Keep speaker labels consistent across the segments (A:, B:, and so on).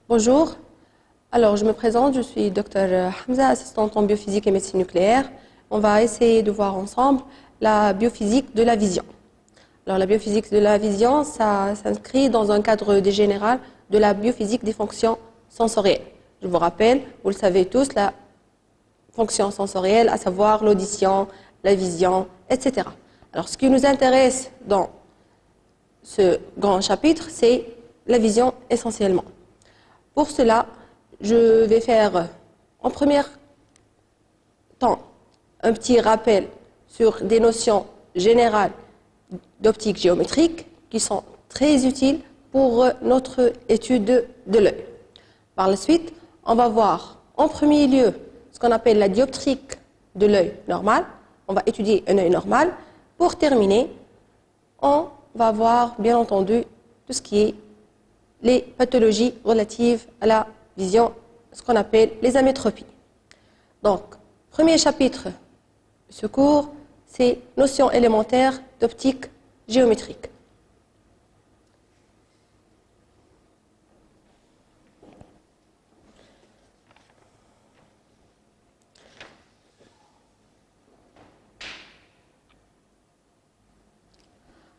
A: Bonjour, alors je me présente, je suis Dr Hamza, assistante en biophysique et médecine nucléaire. On va essayer de voir ensemble la biophysique de la vision. Alors la biophysique de la vision, ça s'inscrit dans un cadre général de la biophysique des fonctions sensorielles. Je vous rappelle, vous le savez tous, la fonction sensorielle, à savoir l'audition, la vision, etc. Alors ce qui nous intéresse dans ce grand chapitre, c'est la vision essentiellement. Pour cela, je vais faire en premier temps un petit rappel sur des notions générales d'optique géométrique qui sont très utiles pour notre étude de l'œil. Par la suite, on va voir en premier lieu ce qu'on appelle la dioptrique de l'œil normal. On va étudier un œil normal. Pour terminer, on va voir bien entendu tout ce qui est les pathologies relatives à la vision, ce qu'on appelle les amétropies. Donc, premier chapitre de ce cours, c'est notions élémentaires d'optique géométrique.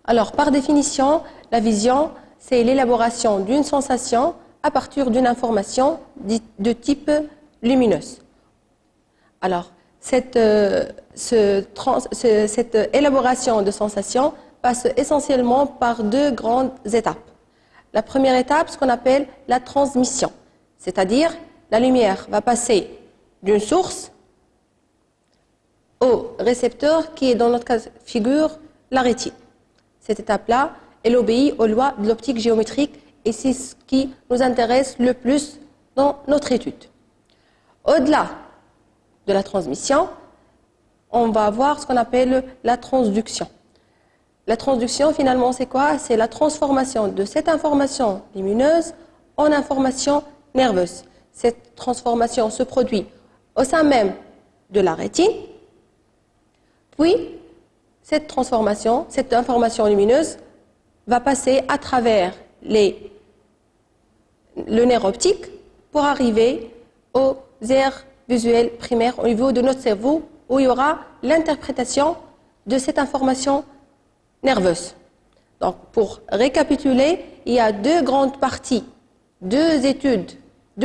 A: Alors, par définition, la vision, c'est l'élaboration d'une sensation à partir d'une information de type lumineuse. Alors, cette élaboration de sensation passe essentiellement par deux grandes étapes. La première étape, ce qu'on appelle la transmission, c'est-à-dire la lumière va passer d'une source au récepteur qui est dans notre cas de figure la rétine. Cette étape-là, elle obéit aux lois de l'optique géométrique et c'est ce qui nous intéresse le plus dans notre étude. Au-delà de la transmission, on va voir ce qu'on appelle la transduction. La transduction, finalement, c'est quoi? C'est la transformation de cette information lumineuse en information nerveuse. Cette transformation se produit au sein même de la rétine, puis cette transformation, cette information lumineuse va passer à travers le nerf optique pour arriver aux aires visuelles primaires au niveau de notre cerveau où il y aura l'interprétation de cette information nerveuse. Donc, pour récapituler, il y a deux grandes parties, deux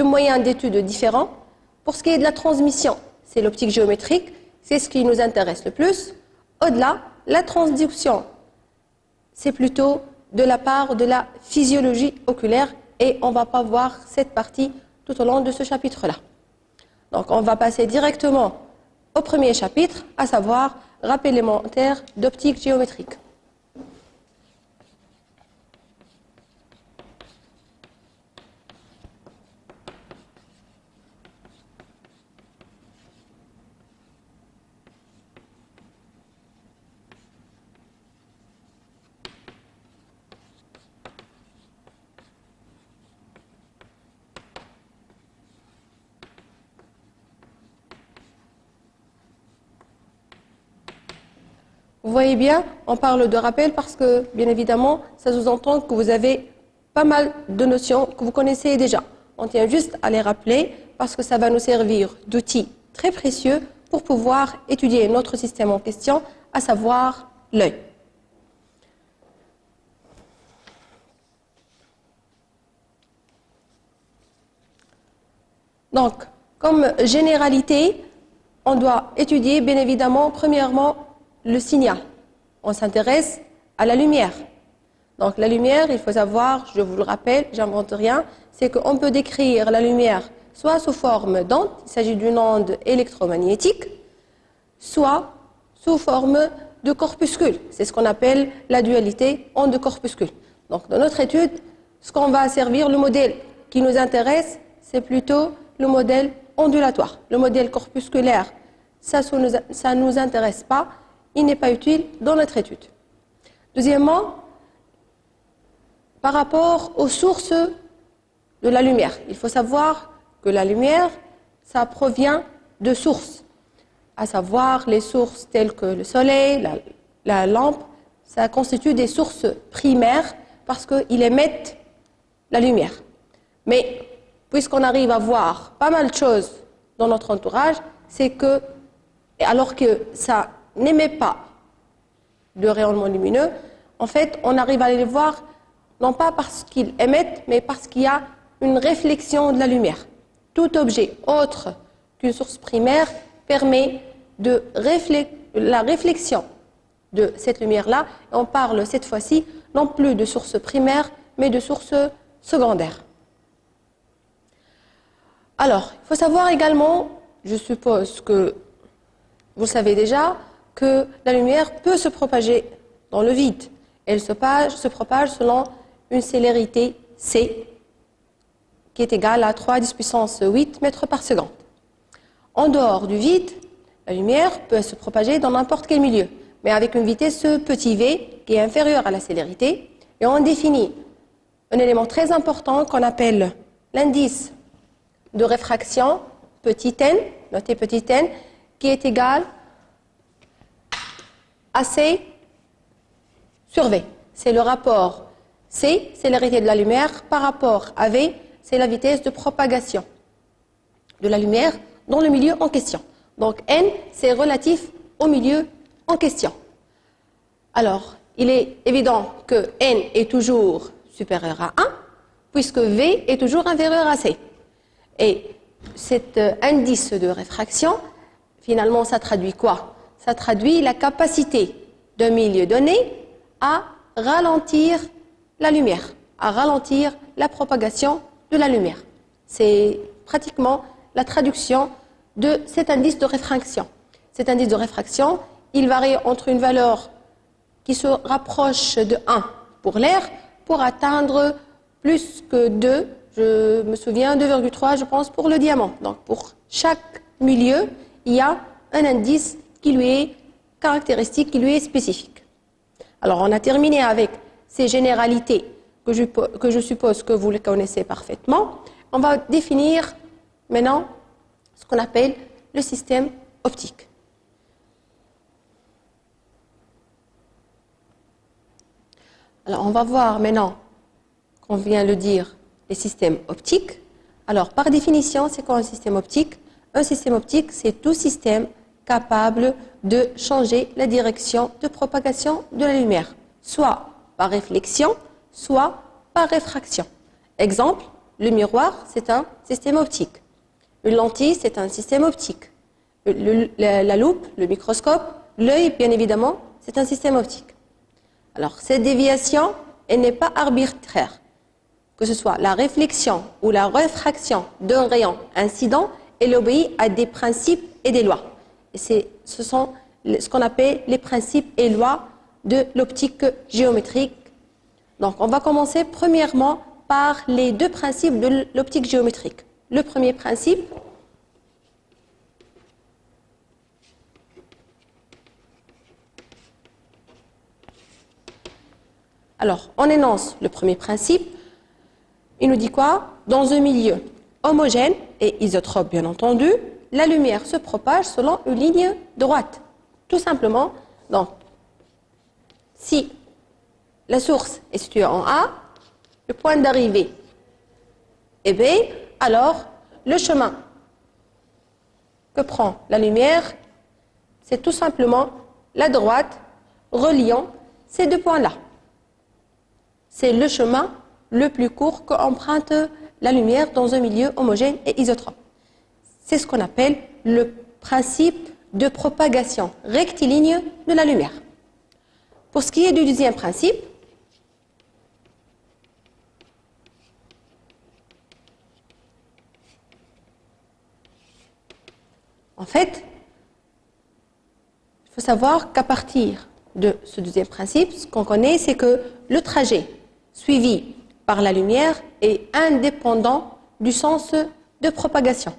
A: moyens d'études différents. Pour ce qui est de la transmission, c'est l'optique géométrique, c'est ce qui nous intéresse le plus. Au-delà, la transduction, c'est plutôt de la part de la physiologie oculaire et on ne va pas voir cette partie tout au long de ce chapitre-là. Donc on va passer directement au premier chapitre, à savoir rappel élémentaire d'optique géométrique. Vous voyez bien, on parle de rappel parce que, bien évidemment, ça sous-entend que vous avez pas mal de notions que vous connaissez déjà. On tient juste à les rappeler parce que ça va nous servir d'outil très précieux pour pouvoir étudier notre système en question, à savoir l'œil. Donc, comme généralité, on doit étudier, bien évidemment, premièrement, le signal. On s'intéresse à la lumière. Donc la lumière, il faut savoir, je vous le rappelle, j'invente rien, c'est qu'on peut décrire la lumière soit sous forme d'onde, il s'agit d'une onde électromagnétique, soit sous forme de corpuscule. C'est ce qu'on appelle la dualité onde-corpuscule. Donc dans notre étude, ce qu'on va servir, le modèle qui nous intéresse, c'est plutôt le modèle ondulatoire. Le modèle corpusculaire, ça ne nous intéresse pas. Il n'est pas utile dans notre étude. Deuxièmement, par rapport aux sources de la lumière, il faut savoir que la lumière, ça provient de sources, à savoir les sources telles que le soleil, la lampe, ça constitue des sources primaires parce qu'ils émettent la lumiire. Mais puisqu'on arrive à voir pas mal de choses dans notre entourage, c'est que, alors que ça n'émet pas de rayonnement lumineux, en fait, on arrive à les voir non pas parce qu'ils émettent, mais parce qu'il y a une réflexion de la lumière. Tout objet autre qu'une source primaire permet de la réflexion de cette lumière-là. On parle cette fois-ci non plus de source primaire, mais de source secondaire. Alors, il faut savoir également, je suppose que vous savez déjà, que la lumière peut se propager dans le vide. Elle se propage selon une célérité C, qui est égale à 3 à 10 puissance 8 mètres par seconde. En dehors du vide, la lumière peut se propager dans n'importe quel milieu, mais avec une vitesse petit v qui est inférieure à la célérité. Et on définit un élément très important qu'on appelle l'indice de réfraction, petit n, notez petit n, qui est égal à C sur V. C'est le rapport C, célérité de la lumière, par rapport à V, c'est la vitesse de propagation de la lumière dans le milieu en question. Donc n, c'est relatif au milieu en question. Alors, il est évident que n est toujours supérieur à 1, puisque V est toujours inférieur à C. Et cet indice de réfraction, finalement, ça traduit quoi? Ça traduit la capacité d'un milieu donné à ralentir la lumière, à ralentir la propagation de la lumière. C'est pratiquement la traduction de cet indice de réfraction. Cet indice de réfraction, il varie entre une valeur qui se rapproche de 1 pour l'air, pour atteindre plus que 2, je me souviens, 2,3 je pense, pour le diamant. Donc pour chaque milieu, il y a un indice qui lui est caractéristique, qui lui est spécifique. Alors on a terminé avec ces généralités que je suppose que vous les connaissez parfaitement. On va définir maintenant ce qu'on appelle le système optique. Alors on va voir maintenant qu'on vient de dire les systèmes optiques. Alors par définition, c'est quoi un système optique? Un système optique, c'est tout système capable de changer la direction de propagation de la lumière, soit par réflexion, soit par réfraction. Exemple, le miroir, c'est un système optique. Une lentille, c'est un système optique. La loupe, le microscope, l'œil, bien évidemment, c'est un système optique. Alors, cette déviation, elle n'est pas arbitraire. Que ce soit la réflexion ou la réfraction d'un rayon incident, elle obéit à des principes et des lois. Et ce sont ce qu'on appelle les principes et lois de l'optique géométrique. Donc, on va commencer premièrement par les deux principes de l'optique géométrique. Le premier principe, alors, on énonce le premier principe. Il nous dit quoi? Dans un milieu homogène et isotrope, bien entendu, la lumière se propage selon une ligne droite. Tout simplement, donc, si la source est située en A, le point d'arrivée est B, alors le chemin que prend la lumière, c'est tout simplement la droite reliant ces deux points-là. C'est le chemin le plus court qu'emprunte la lumière dans un milieu homogène et isotrope. C'est ce qu'on appelle le principe de propagation rectiligne de la lumière. Pour ce qui est du deuxième principe, en fait, il faut savoir qu'à partir de ce deuxième principe, ce qu'on connaît, c'est que le trajet suivi par la lumière est indépendant du sens de propagation.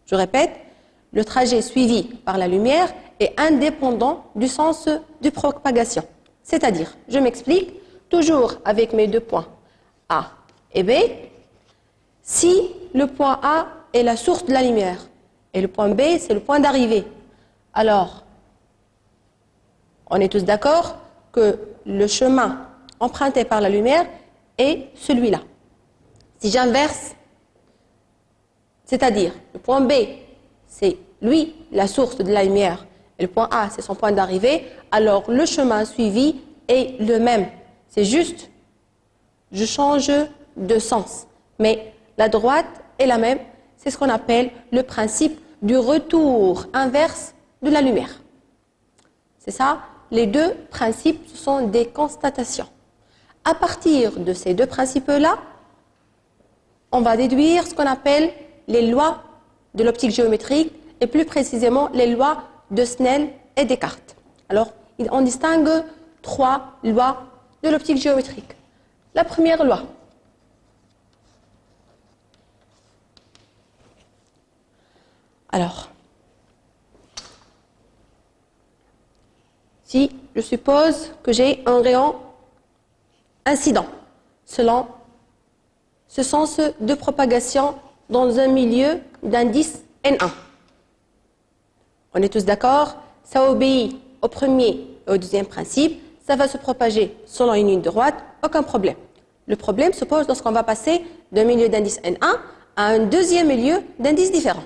A: Je répète, le trajet suivi par la lumière est indépendant du sens de propagation. C'est-à-dire, je m'explique, toujours avec mes deux points A et B, si le point A est la source de la lumière et le point B, c'est le point d'arrivée, alors on est tous d'accord que le chemin emprunté par la lumière est celui-là. Si j'inverse C'est-à-dire, le point B, c'est lui, la source de la lumière, et le point A, c'est son point d'arrivée, alors le chemin suivi est le même. C'est juste, je change de sens. Mais la droite est la même. C'est ce qu'on appelle le principe du retour inverse de la lumière. C'est ça, les deux principes, ce sont des constatations. À partir de ces deux principes-là, on va déduire ce qu'on appelle les lois de l'optique géométrique et plus précisément les lois de Snell et Descartes. Alors, on distingue trois lois de l'optique géométrique. La première loi. Alors, si je suppose que j'ai un rayon incident selon ce sens de propagation dans un milieu d'indice N1. On est tous d'accord, ça obéit au premier et au deuxième principe, ça va se propager selon une ligne droite, aucun problème. Le problème se pose lorsqu'on va passer d'un milieu d'indice N1 à un deuxième milieu d'indice différent.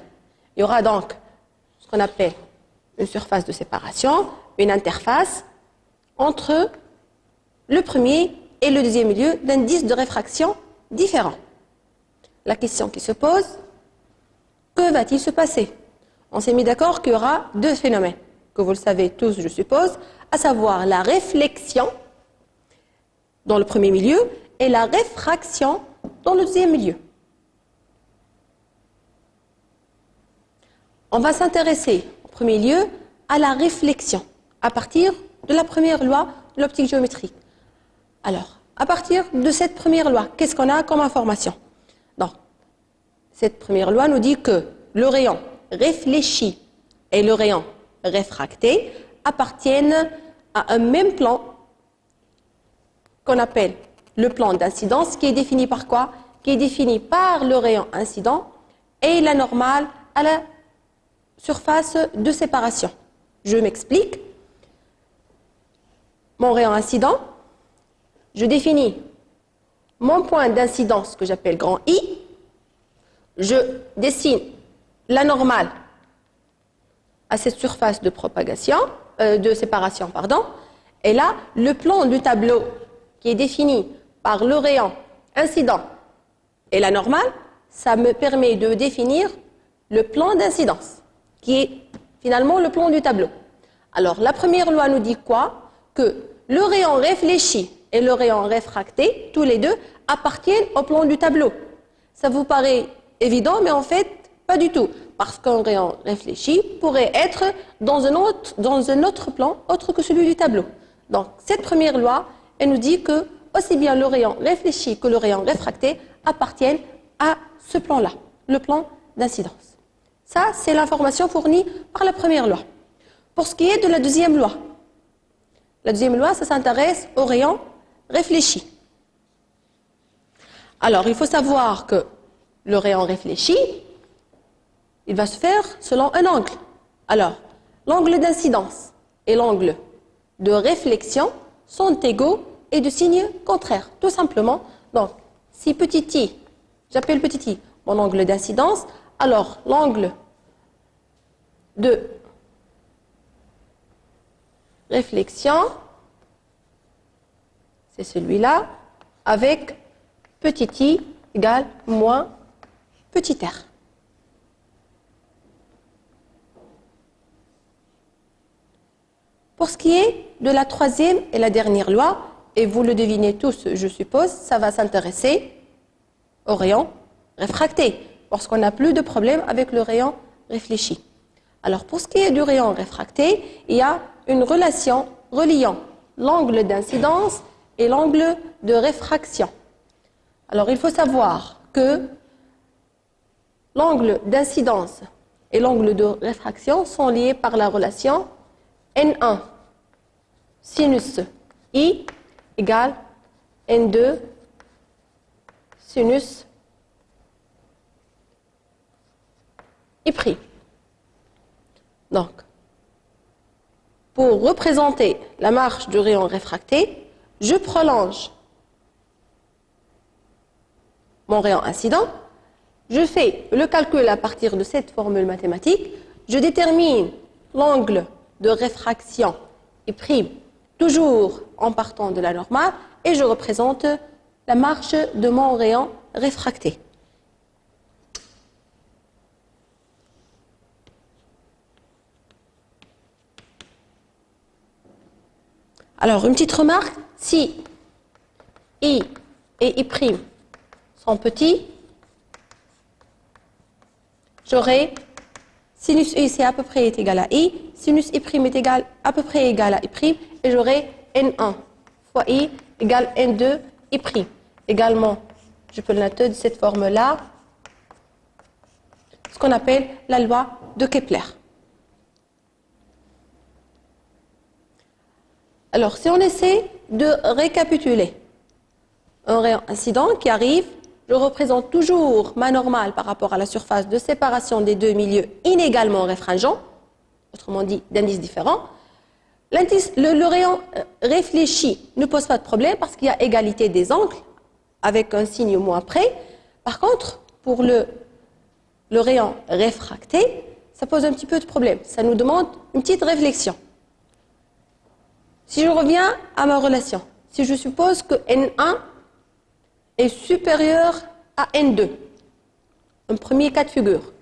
A: Il y aura donc ce qu'on appelle une surface de séparation, une interface entre le premier et le deuxième milieu d'indice de réfraction différents. La question qui se pose, que va-t-il se passer? On s'est mis d'accord qu'il y aura deux phénomènes, que vous le savez tous, je suppose, à savoir la réflexion dans le premier milieu et la réfraction dans le deuxième milieu. On va s'intéresser en premier lieu à la réflexion, à partir de la première loi de l'optique géométrique. Alors, à partir de cette première loi, qu'est-ce qu'on a comme information? Donc, cette première loi nous dit que le rayon réfléchi et le rayon réfracté appartiennent à un même plan qu'on appelle le plan d'incidence, qui est défini par quoi? Qui est défini par le rayon incident et la normale à la surface de séparation. Je m'explique. Mon rayon incident, je définis mon point d'incidence que j'appelle grand I, je dessine la normale à cette surface de propagation, de séparation, pardon, et là, le plan du tableau qui est défini par le rayon incident et la normale, ça me permet de définir le plan d'incidence, qui est finalement le plan du tableau. Alors, la première loi nous dit quoi? Que le rayon réfléchi et le rayon réfracté, tous les deux, appartiennent au plan du tableau. Ça vous paraît évident, mais en fait, pas du tout. Parce qu'un rayon réfléchi pourrait être dans un autre plan, autre que celui du tableau. Donc, cette première loi, elle nous dit que aussi bien le rayon réfléchi que le rayon réfracté appartiennent à ce plan-là, le plan d'incidence. Ça, c'est l'information fournie par la première loi. Pour ce qui est de la deuxième loi, ça s'intéresse au rayon réfléchi. Alors, il faut savoir que le rayon réfléchi, il va se faire selon un angle. Alors, l'angle d'incidence et l'angle de réflexion sont égaux et de signe contraire, tout simplement. Donc, si petit i, j'appelle petit i mon angle d'incidence, alors l'angle de réflexion, c'est celui-là, avec petit i égale moins petit r. Pour ce qui est de la troisième et la dernière loi, et vous le devinez tous, je suppose, ça va s'intéresser au rayon réfracté, parce qu'on n'a plus de problème avec le rayon réfléchi. Alors, pour ce qui est du rayon réfracté, il y a une relation reliant l'angle d'incidence et l'angle de réfraction. Alors, il faut savoir que l'angle d'incidence et l'angle de réfraction sont liés par la relation N1 sinus I égale N2 sinus I'. Donc, pour représenter la marche du rayon réfracté, je prolonge mon rayon incident, je fais le calcul à partir de cette formule mathématique, je détermine l'angle de réfraction I', toujours en partant de la normale, et je représente la marche de mon rayon réfracté. Alors, une petite remarque, si I et I' sont petits, j'aurai sinus I c'est à peu près est égal à I, sinus I' est égal à peu près égal à I', et j'aurai N1 fois I égale N2 I'. Également, je peux le noter de cette forme-là, ce qu'on appelle la loi de Kepler. Alors, si on essaie de récapituler un rayon incident qui arrive, je représente toujours ma normale par rapport à la surface de séparation des deux milieux inégalement réfringents, autrement dit d'indices différents. Le rayon réfléchi ne pose pas de problème parce qu'il y a égalité des angles avec un signe moins près. Par contre, pour le rayon réfracté, ça pose un petit peu de problème. Ça nous demande une petite réflexion. Si je reviens à ma relation, si je suppose que N1 est supérieur à N2, un premier cas de figure,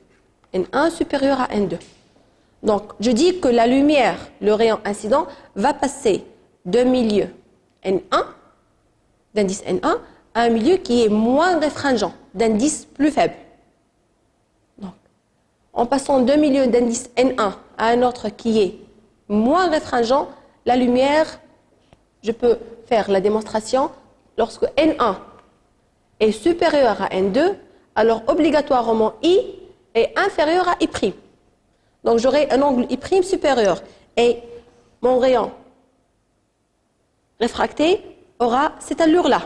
A: N1 supérieur à N2. Donc, je dis que la lumière, le rayon incident, va passer d'un milieu N1, d'indice N1, à un milieu qui est moins réfringent, d'indice plus faible. Donc, en passant d'un milieu d'indice N1 à un autre qui est moins réfringent, la lumière, je peux faire la démonstration, lorsque N1 est supérieur à N2, alors obligatoirement I est inférieur à I'. Donc j'aurai un angle I' supérieur et mon rayon réfracté aura cette allure-là.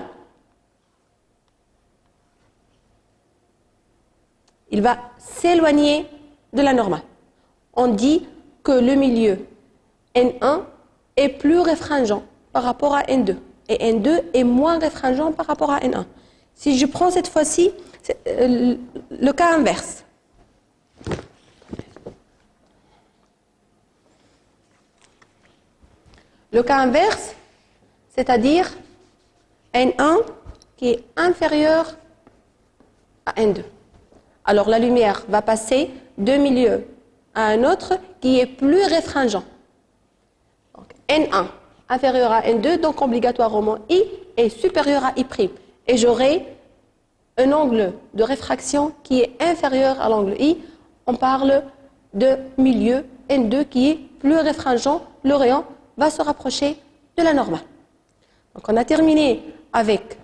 A: Il va s'éloigner de la normale. On dit que le milieu N1 est plus réfringent par rapport à N2 et N2 est moins réfringent par rapport à N1. Si je prends cette fois-ci le cas inverse, le cas inverse, c'est-à-dire N1 qui est inférieur à N2. Alors la lumière va passer d'un milieu à un autre qui est plus réfringent. Donc, N1 inférieur à N2, donc obligatoirement I est supérieur à I'. Et j'aurai un angle de réfraction qui est inférieur à l'angle I. On parle de milieu N2 qui est plus réfringent. Le rayon va se rapprocher de la normale. Donc on a terminé avec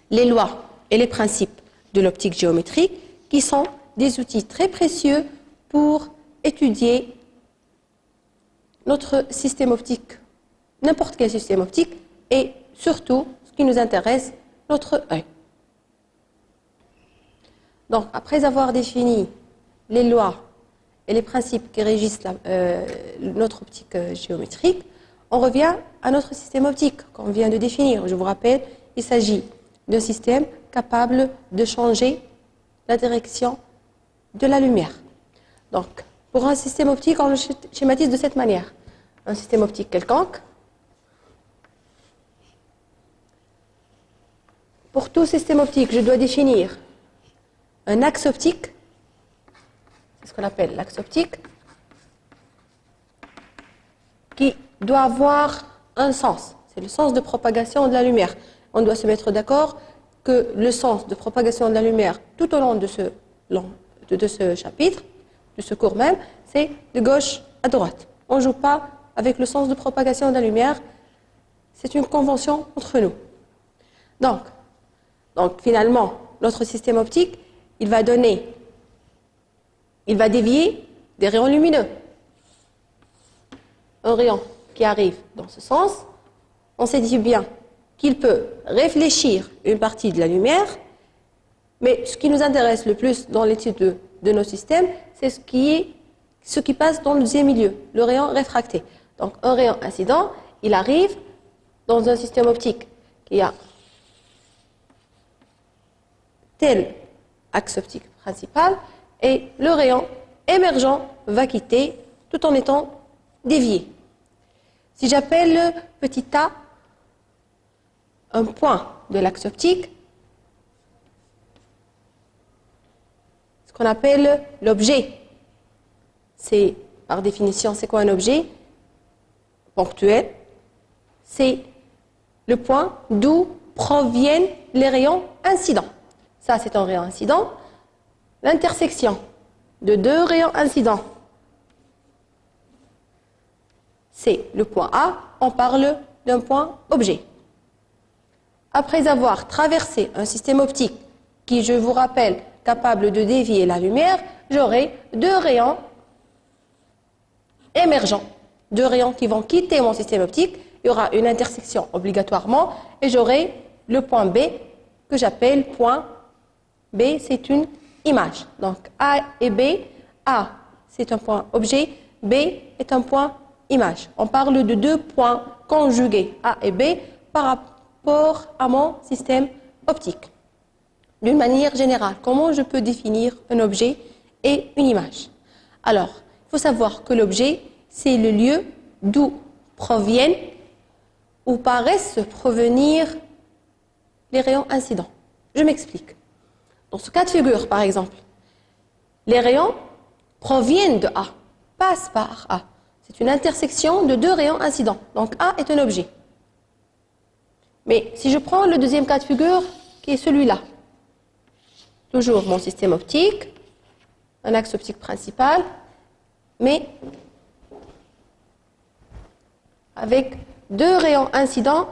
A: les lois et les principes de l'optique géométrique qui sont des outils très précieux pour étudier notre système optique, n'importe quel système optique et surtout, ce qui nous intéresse, notre œil. Donc, après avoir défini les lois et les principes qui régissent notre optique géométrique, on revient à notre système optique qu'on vient de définir. Je vous rappelle, il s'agit d'un système capable de changer la direction de la lumière. Donc, pour un système optique, on le schématise de cette manière. Un système optique quelconque. Pour tout système optique, je dois définir un axe optique, c'est ce qu'on appelle l'axe optique, qui doit avoir un sens. C'est le sens de propagation de la lumière. On doit se mettre d'accord que le sens de propagation de la lumière tout au long de ce chapitre, de ce cours même, c'est de gauche à droite. On ne joue pas avec le sens de propagation de la lumière. C'est une convention entre nous. Donc finalement, notre système optique, il va dévier des rayons lumineux. Un rayon qui arrive dans ce sens, on s'est dit bien qu'il peut réfléchir une partie de la lumière, mais ce qui nous intéresse le plus dans l'étude de nos systèmes, c'est ce qui passe dans le deuxième milieu, le rayon réfracté. Donc un rayon incident, il arrive dans un système optique qui a telle axe optique principal et le rayon émergent va quitter tout en étant dévié. Si j'appelle petit a un point de l'axe optique, ce qu'on appelle l'objet, c'est par définition, c'est quoi un objet ponctuel? C'est le point d'où proviennent les rayons incidents. Ça, c'est un rayon incident. L'intersection de deux rayons incidents, c'est le point A. On parle d'un point objet. Après avoir traversé un système optique qui, je vous rappelle, capable de dévier la lumière, j'aurai deux rayons émergents, deux rayons qui vont quitter mon système optique. Il y aura une intersection obligatoirement et j'aurai le point B que j'appelle point B, c'est une image. Donc A et B, A c'est un point objet, B est un point image. On parle de deux points conjugués, A et B, par rapport à mon système optique. D'une manière générale, comment je peux définir un objet et une image? Alors, il faut savoir que l'objet, c'est le lieu d'où proviennent ou paraissent provenir les rayons incidents. Je m'explique. Dans ce cas de figure, par exemple, les rayons proviennent de A, passent par A. C'est une intersection de deux rayons incidents. Donc A est un objet. Mais si je prends le deuxième cas de figure, qui est celui-là, toujours mon système optique, un axe optique principal, mais avec deux rayons incidents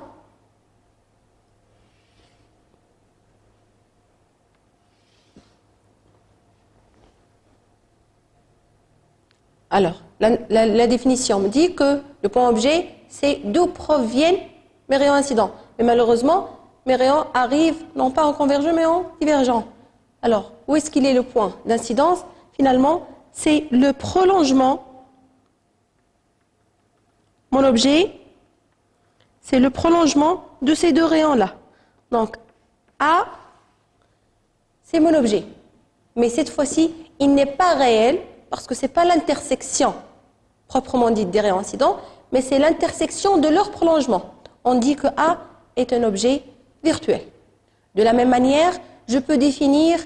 A: alors, la définition me dit que le point objet, c'est d'où proviennent mes rayons incidents. Mais malheureusement, mes rayons arrivent non pas en convergent, mais en divergent. Alors, où est-ce qu'il est le point d'incidence? Finalement, c'est le prolongement. Mon objet, c'est le prolongement de ces deux rayons-là. Donc, A, c'est mon objet. Mais cette fois-ci, il n'est pas réel parce que ce n'est pas l'intersection proprement dite des rayons incidents, mais c'est l'intersection de leur prolongement. On dit que A est un objet virtuel. De la même manière, je peux définir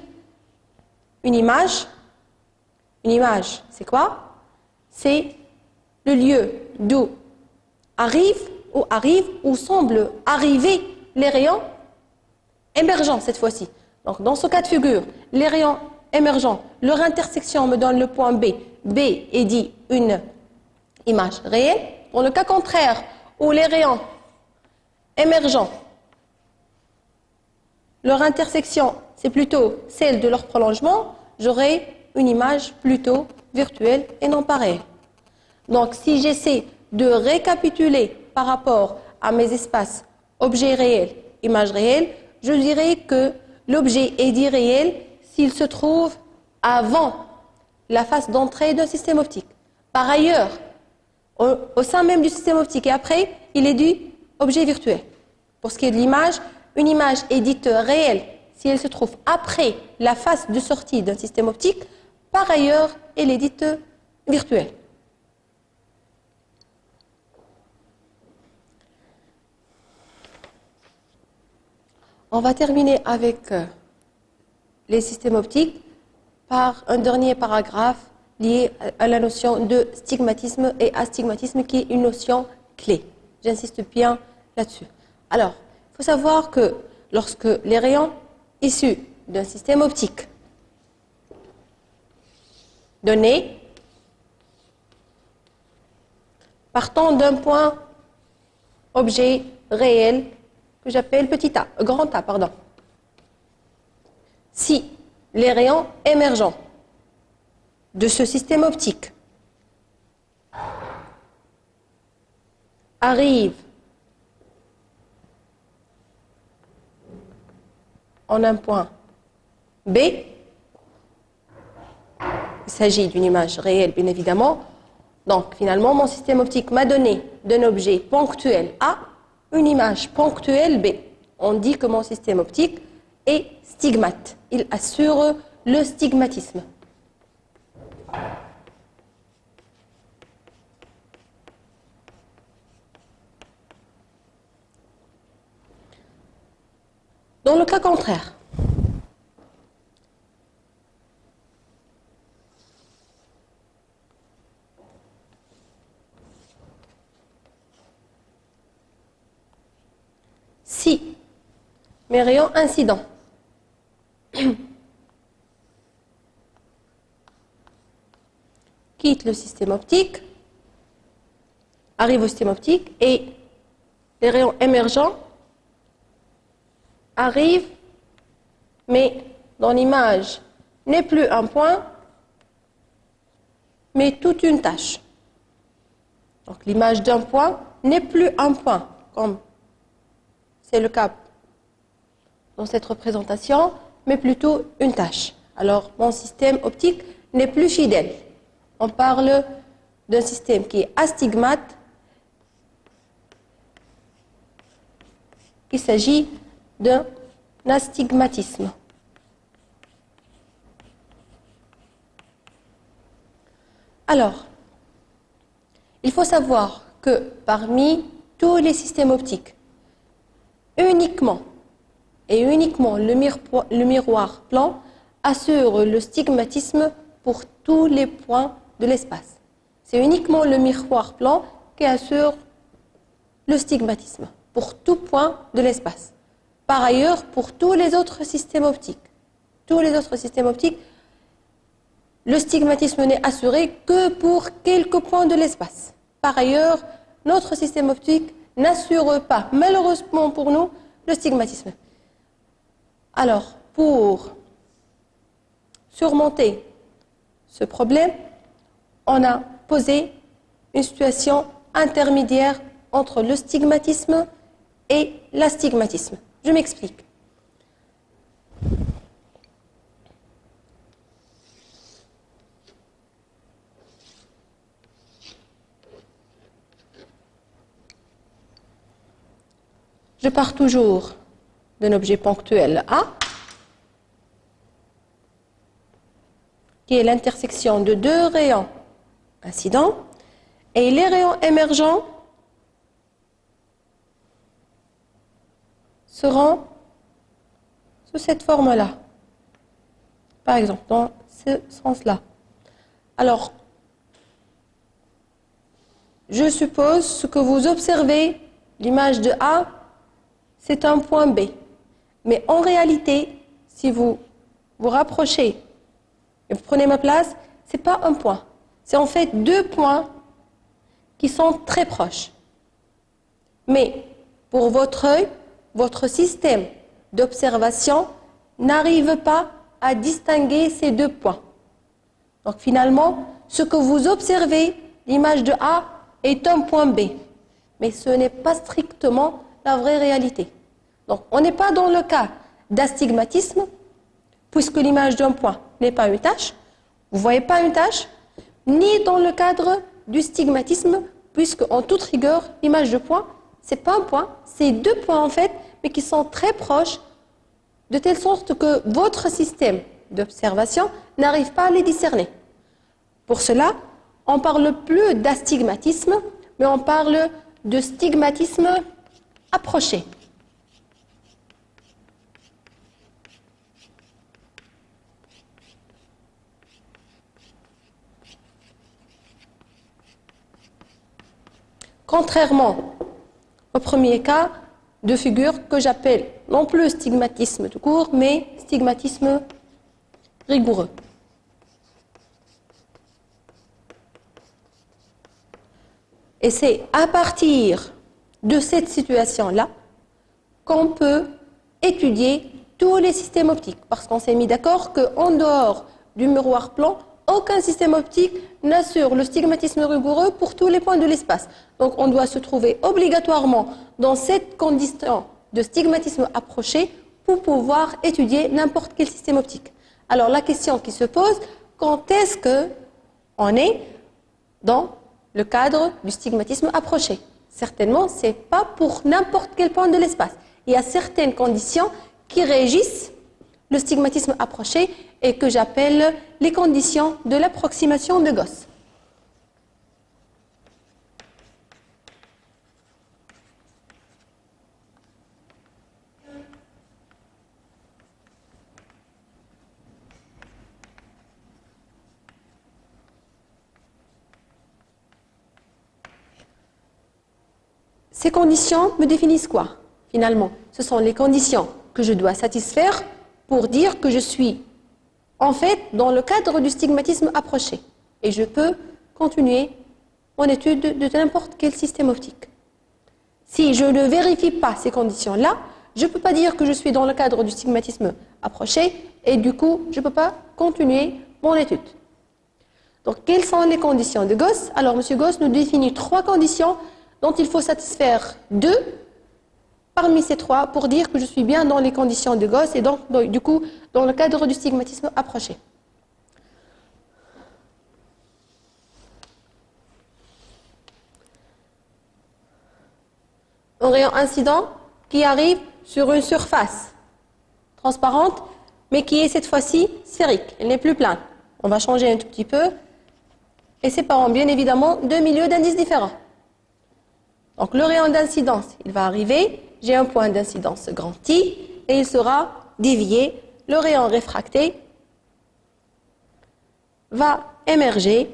A: une image. Une image, c'est quoi? C'est le lieu d'où arrivent ou semblent arriver les rayons émergents cette fois-ci. Donc dans ce cas de figure, les rayons émergents, leur intersection me donne le point B. B est dit une image réelle. Dans le cas contraire, où les rayons émergents, leur intersection, c'est plutôt celle de leur prolongement, j'aurai une image plutôt virtuelle et non pas réelle. Donc si j'essaie de récapituler par rapport à mes espaces objet réel, image réelle, je dirais que l'objet est dit réel s'il se trouve avant la face d'entrée d'un système optique. Par ailleurs, au sein même du système optique et après, il est dit objet virtuel. Pour ce qui est de l'image, une image est dite réelle si elle se trouve après la face de sortie d'un système optique. Par ailleurs, elle est dite virtuelle. On va terminer avec les systèmes optiques par un dernier paragraphe lié à la notion de stigmatisme et astigmatisme qui est une notion clé. J'insiste bien là-dessus. Alors, il faut savoir que lorsque les rayons issus d'un système optique donné partant d'un point objet réel que j'appelle petit a, grand A, pardon. Si les rayons émergents de ce système optique arrivent en un point B, il s'agit d'une image réelle bien évidemment, donc finalement mon système optique m'a donné d'un objet ponctuel A une image ponctuelle B. On dit que mon système optique et stigmate. Il assure le stigmatisme. Dans le cas contraire, si mes rayons incidents quittent le système optique, arrivent au système optique et les rayons émergents arrivent, mais dans l'image n'est plus un point, mais toute une tache. Donc l'image d'un point n'est plus un point, comme c'est le cas dans cette représentation, mais plutôt une tache. Alors mon système optique n'est plus fidèle. On parle d'un système qui est astigmate. Il s'agit d'un astigmatisme. Alors, il faut savoir que parmi tous les systèmes optiques, uniquement le miroir plan assure le stigmatisme pour tous les points de l'espace. C'est uniquement le miroir plan qui assure le stigmatisme pour tout point de l'espace. Par ailleurs, pour tous les autres systèmes optiques, le stigmatisme n'est assuré que pour quelques points de l'espace. Par ailleurs, notre système optique n'assure pas, malheureusement pour nous, le stigmatisme. Alors, pour surmonter ce problème, on a posé une situation intermédiaire entre le stigmatisme et l'astigmatisme. Je m'explique. Je pars toujours d'un objet ponctuel A, qui est l'intersection de deux rayons incidents, et les rayons émergents seront sous cette forme-là. Par exemple, dans ce sens-là. Alors, je suppose ce que vous observez, l'image de A, c'est un point B. Mais en réalité, si vous vous rapprochez et vous prenez ma place, ce n'est pas un point. C'est en fait deux points qui sont très proches. Mais pour votre œil, votre système d'observation n'arrive pas à distinguer ces deux points. Donc finalement, ce que vous observez, l'image de A, est un point B. Mais ce n'est pas strictement la vraie réalité. Donc on n'est pas dans le cas d'astigmatisme, puisque l'image d'un point n'est pas une tache. Vous ne voyez pas une tache, ni dans le cadre du stigmatisme, puisque en toute rigueur, l'image de point, ce n'est pas un point, c'est deux points en fait, mais qui sont très proches, de telle sorte que votre système d'observation n'arrive pas à les discerner. Pour cela, on ne parle plus d'astigmatisme, mais on parle de stigmatisme approché. Contrairement au premier cas de figure que j'appelle non plus stigmatisme tout court, mais stigmatisme rigoureux. Et c'est à partir de cette situation-là qu'on peut étudier tous les systèmes optiques. Parce qu'on s'est mis d'accord qu'en dehors du miroir plan, aucun système optique n'assure le stigmatisme rigoureux pour tous les points de l'espace. Donc on doit se trouver obligatoirement dans cette condition de stigmatisme approché pour pouvoir étudier n'importe quel système optique. Alors la question qui se pose, quand est-ce qu'on est dans le cadre du stigmatisme approché? Certainement, ce n'est pas pour n'importe quel point de l'espace. Il y a certaines conditions qui régissent le stigmatisme approché et que j'appelle les conditions de l'approximation de Gauss. Ces conditions me définissent quoi, finalement? Ce sont les conditions que je dois satisfaire pour dire que je suis, en fait, dans le cadre du stigmatisme approché. Et je peux continuer mon étude de n'importe quel système optique. Si je ne vérifie pas ces conditions-là, je ne peux pas dire que je suis dans le cadre du stigmatisme approché et du coup, je ne peux pas continuer mon étude. Donc, quelles sont les conditions de Gauss? Alors, M. Gauss nous définit 3 conditions dont il faut satisfaire 2 parmi ces 3 pour dire que je suis bien dans les conditions de Gauss et donc, du coup, dans le cadre du stigmatisme approché. Un rayon incident qui arrive sur une surface transparente, mais qui est cette fois-ci sphérique, elle n'est plus plane. On va changer un tout petit peu et séparons bien évidemment 2 milieux d'indices différents. Donc le rayon d'incidence, il va arriver, j'ai un point d'incidence grand I et il sera dévié. Le rayon réfracté va émerger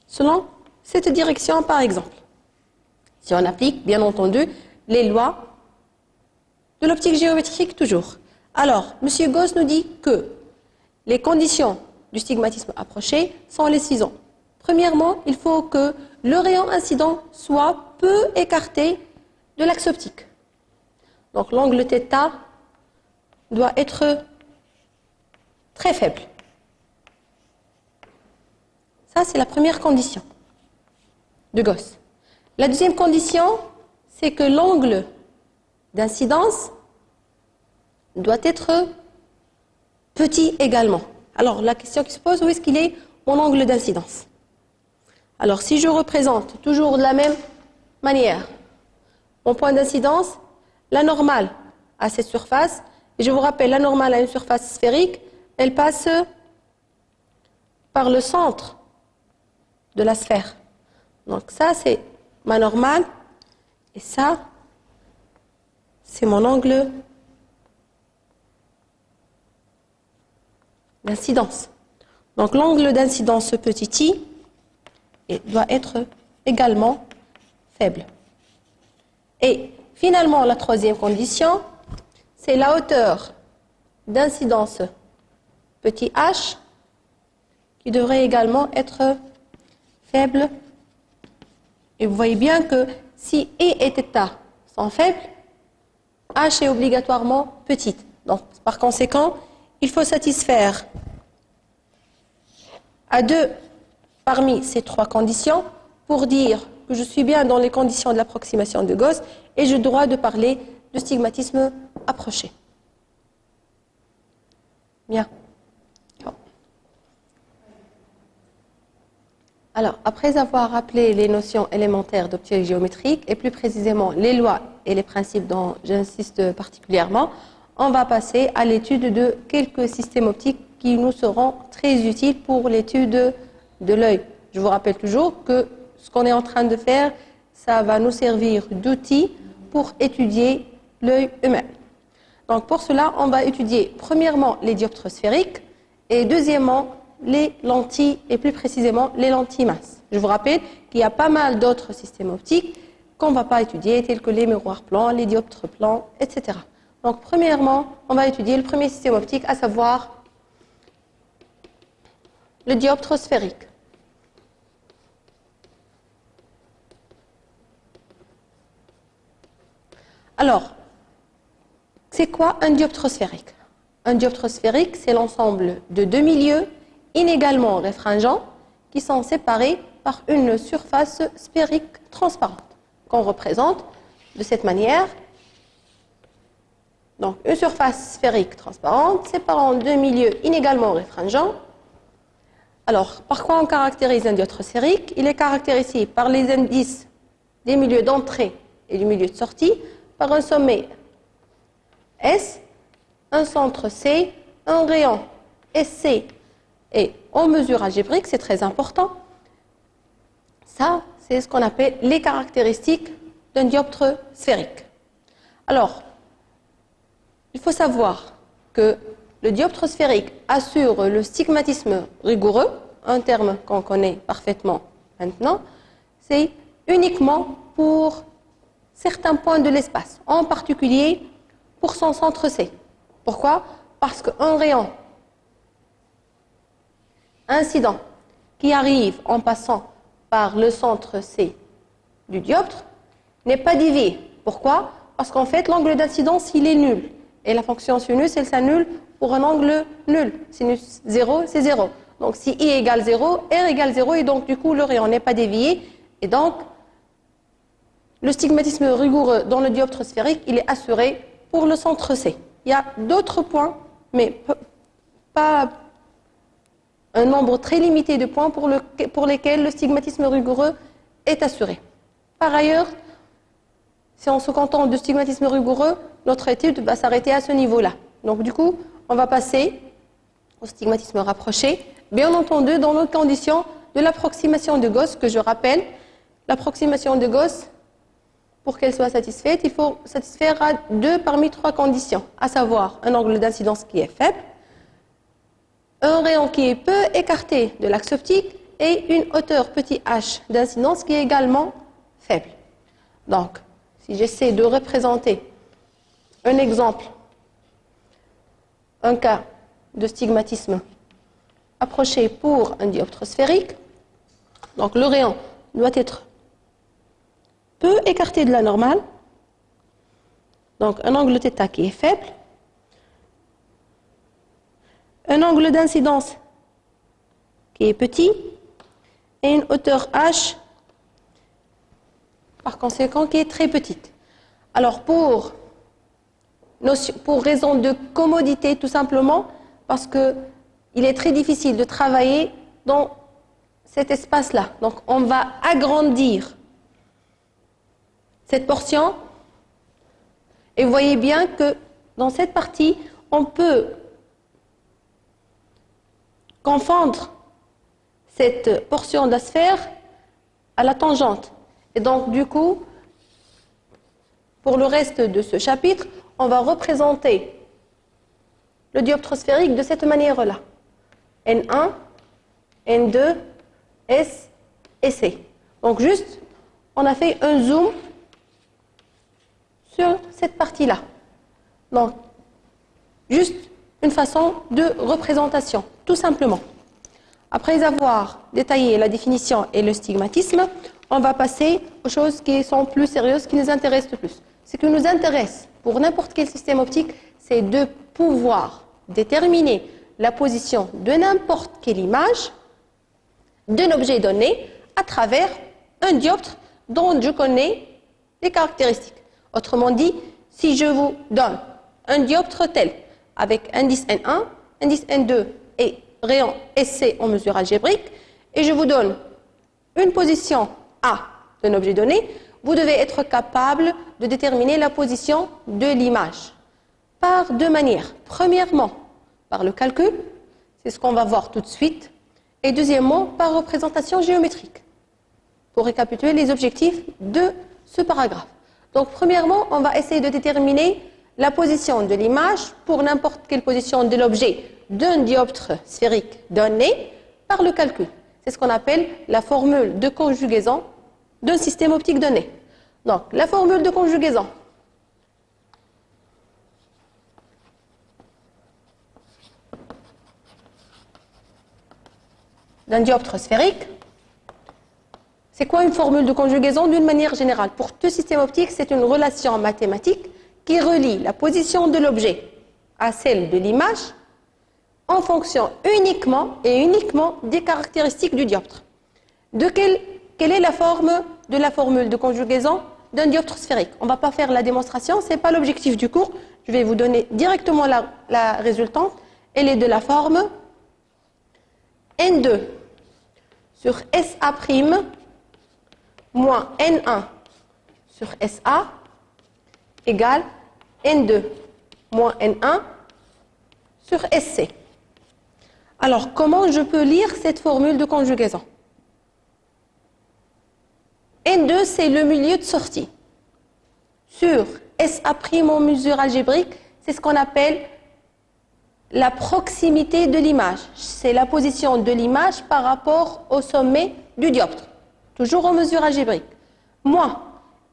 A: selon cette direction par exemple. Si on applique bien entendu les lois de l'optique géométrique toujours. Alors, M. Gauss nous dit que les conditions du stigmatisme approché sont les suivantes. Premièrement, il faut que le rayon incident soit peu écarté de l'axe optique. Donc l'angle θ doit être très faible. Ça, c'est la première condition de Gauss. La deuxième condition, c'est que l'angle d'incidence doit être petit également. Alors la question qui se pose, où est-ce qu'il est mon angle d'incidence? Alors, si je représente toujours de la même manière mon point d'incidence, la normale à cette surface, et je vous rappelle, la normale à une surface sphérique, elle passe par le centre de la sphère. Donc ça, c'est ma normale, et ça, c'est mon angle d'incidence. Donc l'angle d'incidence petit i, et doit être également faible. Et finalement, la troisième condition, c'est la hauteur d'incidence petit h qui devrait également être faible. Et vous voyez bien que si I et θ sont faibles, h est obligatoirement petite. Donc, par conséquent, il faut satisfaire à 2 parmi ces 3 conditions pour dire que je suis bien dans les conditions de l'approximation de Gauss et j'ai le droit de parler de stigmatisme approché. Bien. Alors, après avoir rappelé les notions élémentaires d'optique géométrique et plus précisément les lois et les principes dont j'insiste particulièrement, on va passer à l'étude de quelques systèmes optiques qui nous seront très utiles pour l'étude de l'œil. Je vous rappelle toujours que ce qu'on est en train de faire, ça va nous servir d'outil pour étudier l'œil humain. Donc pour cela, on va étudier premièrement les dioptres sphériques et deuxièmement les lentilles et plus précisément les lentilles minces. Je vous rappelle qu'il y a pas mal d'autres systèmes optiques qu'on ne va pas étudier, tels que les miroirs plans, les dioptres plans, etc. Donc premièrement, on va étudier le premier système optique, à savoir le dioptre sphérique. Alors, c'est quoi un dioptre sphérique? Un dioptre sphérique, c'est l'ensemble de 2 milieux inégalement réfringents qui sont séparés par une surface sphérique transparente qu'on représente de cette manière. Donc, une surface sphérique transparente séparant 2 milieux inégalement réfringents. Alors, par quoi on caractérise un dioptre sphérique? Il est caractérisé par les indices des milieux d'entrée et du milieu de sortie, par un sommet S, un centre C, un rayon SC et en mesure algébrique, c'est très important. Ça, c'est ce qu'on appelle les caractéristiques d'un dioptre sphérique. Alors, il faut savoir que le dioptre sphérique assure le stigmatisme rigoureux, un terme qu'on connaît parfaitement maintenant, c'est uniquement pour certains points de l'espace, en particulier pour son centre C. Pourquoi? Parce qu'un rayon incident qui arrive en passant par le centre C du dioptre n'est pas dévié. Pourquoi? Parce qu'en fait, l'angle d'incidence, il est nul. Et la fonction sinus, elle s'annule pour un angle nul. Sinus 0, c'est 0. Donc, si I égale 0, R égale 0, et donc, du coup, le rayon n'est pas dévié. Et donc, le stigmatisme rigoureux dans le dioptre sphérique, il est assuré pour le centre C. Il y a d'autres points, mais pas un nombre très limité de points pour lesquels le stigmatisme rigoureux est assuré. Par ailleurs, si on se contente de stigmatisme rigoureux, notre étude va s'arrêter à ce niveau-là. Donc du coup, on va passer au stigmatisme rapproché, bien entendu dans nos conditions de l'approximation de Gauss, que je rappelle. L'approximation de Gauss, pour qu'elle soit satisfaite, il faut satisfaire à 2 parmi 3 conditions, à savoir un angle d'incidence qui est faible, un rayon qui est peu écarté de l'axe optique et une hauteur petit h d'incidence qui est également faible. Donc, si j'essaie de représenter un exemple, un cas de stigmatisme approché pour un dioptre sphérique, donc le rayon doit être peu écarté de la normale, donc un angle θ qui est faible, un angle d'incidence qui est petit et une hauteur h par conséquent qui est très petite. Alors pour raison de commodité tout simplement, parce qu'il est très difficile de travailler dans cet espace-là. Donc on va agrandir cette portion et vous voyez bien que dans cette partie, on peut confondre cette portion de la sphère à la tangente. Et donc, du coup, pour le reste de ce chapitre, on va représenter le dioptre sphérique de cette manière-là. N1, N2, S et C. Donc, juste, on a fait un zoom sur cette partie-là. Donc, juste une façon de représentation, tout simplement. Après avoir détaillé la définition et le stigmatisme, on va passer aux choses qui sont plus sérieuses, qui nous intéressent le plus. Ce qui nous intéresse pour n'importe quel système optique, c'est de pouvoir déterminer la position de n'importe quelle image d'un objet donné à travers un dioptre dont je connais les caractéristiques. Autrement dit, si je vous donne un dioptre tel, avec indice N1, indice N2 et rayon SC en mesure algébrique, et je vous donne une position A d'un objet donné, vous devez être capable de déterminer la position de l'image par 2 manières. Premièrement, par le calcul, c'est ce qu'on va voir tout de suite, et deuxièmement, par représentation géométrique, pour récapituler les objectifs de ce paragraphe. Donc, premièrement, on va essayer de déterminer la position de l'image pour n'importe quelle position de l'objet d'un dioptre sphérique donné par le calcul. C'est ce qu'on appelle la formule de conjugaison d'un système optique donné. Donc, la formule de conjugaison. D'un dioptre sphérique. C'est quoi une formule de conjugaison d'une manière générale? Pour tout système optique, c'est une relation mathématique qui relie la position de l'objet à celle de l'image en fonction uniquement des caractéristiques du dioptre. Quelle est la forme de la formule de conjugaison d'un dioptre sphérique? On ne va pas faire la démonstration, ce n'est pas l'objectif du cours. Je vais vous donner directement la résultante. Elle est de la forme N2 sur SA' moins N1 sur SA égale N2 moins N1 sur SC. Alors, comment je peux lire cette formule de conjugaison? N2, c'est le milieu de sortie. Sur SA' en mesure algébrique, c'est ce qu'on appelle la proximité de l'image. C'est la position de l'image par rapport au sommet du dioptre. Toujours en mesure algébrique. Moins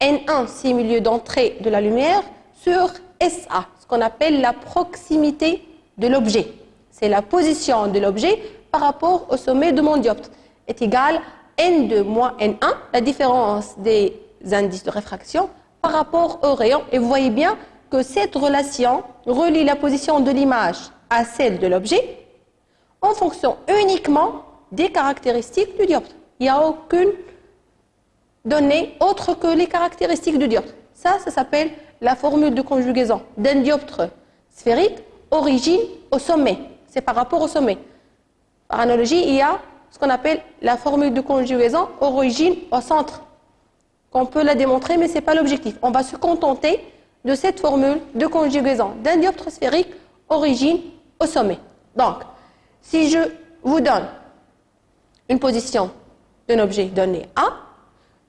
A: N1, c'est le milieu d'entrée de la lumière, sur SA, ce qu'on appelle la proximité de l'objet. C'est la position de l'objet par rapport au sommet de mon dioptre. Est égal N2 moins N1, la différence des indices de réfraction par rapport au rayon. Et vous voyez bien que cette relation relie la position de l'image à celle de l'objet en fonction uniquement des caractéristiques du dioptre. Il n'y a aucune donnée autre que les caractéristiques du dioptre. Ça s'appelle la formule de conjugaison d'un dioptre sphérique, origine au sommet. C'est par rapport au sommet. Par analogie, il y a ce qu'on appelle la formule de conjugaison origine au centre. On peut la démontrer, mais ce n'est pas l'objectif. On va se contenter de cette formule de conjugaison d'un dioptre sphérique, origine au sommet. Donc, si je vous donne une position d'un objet donné A,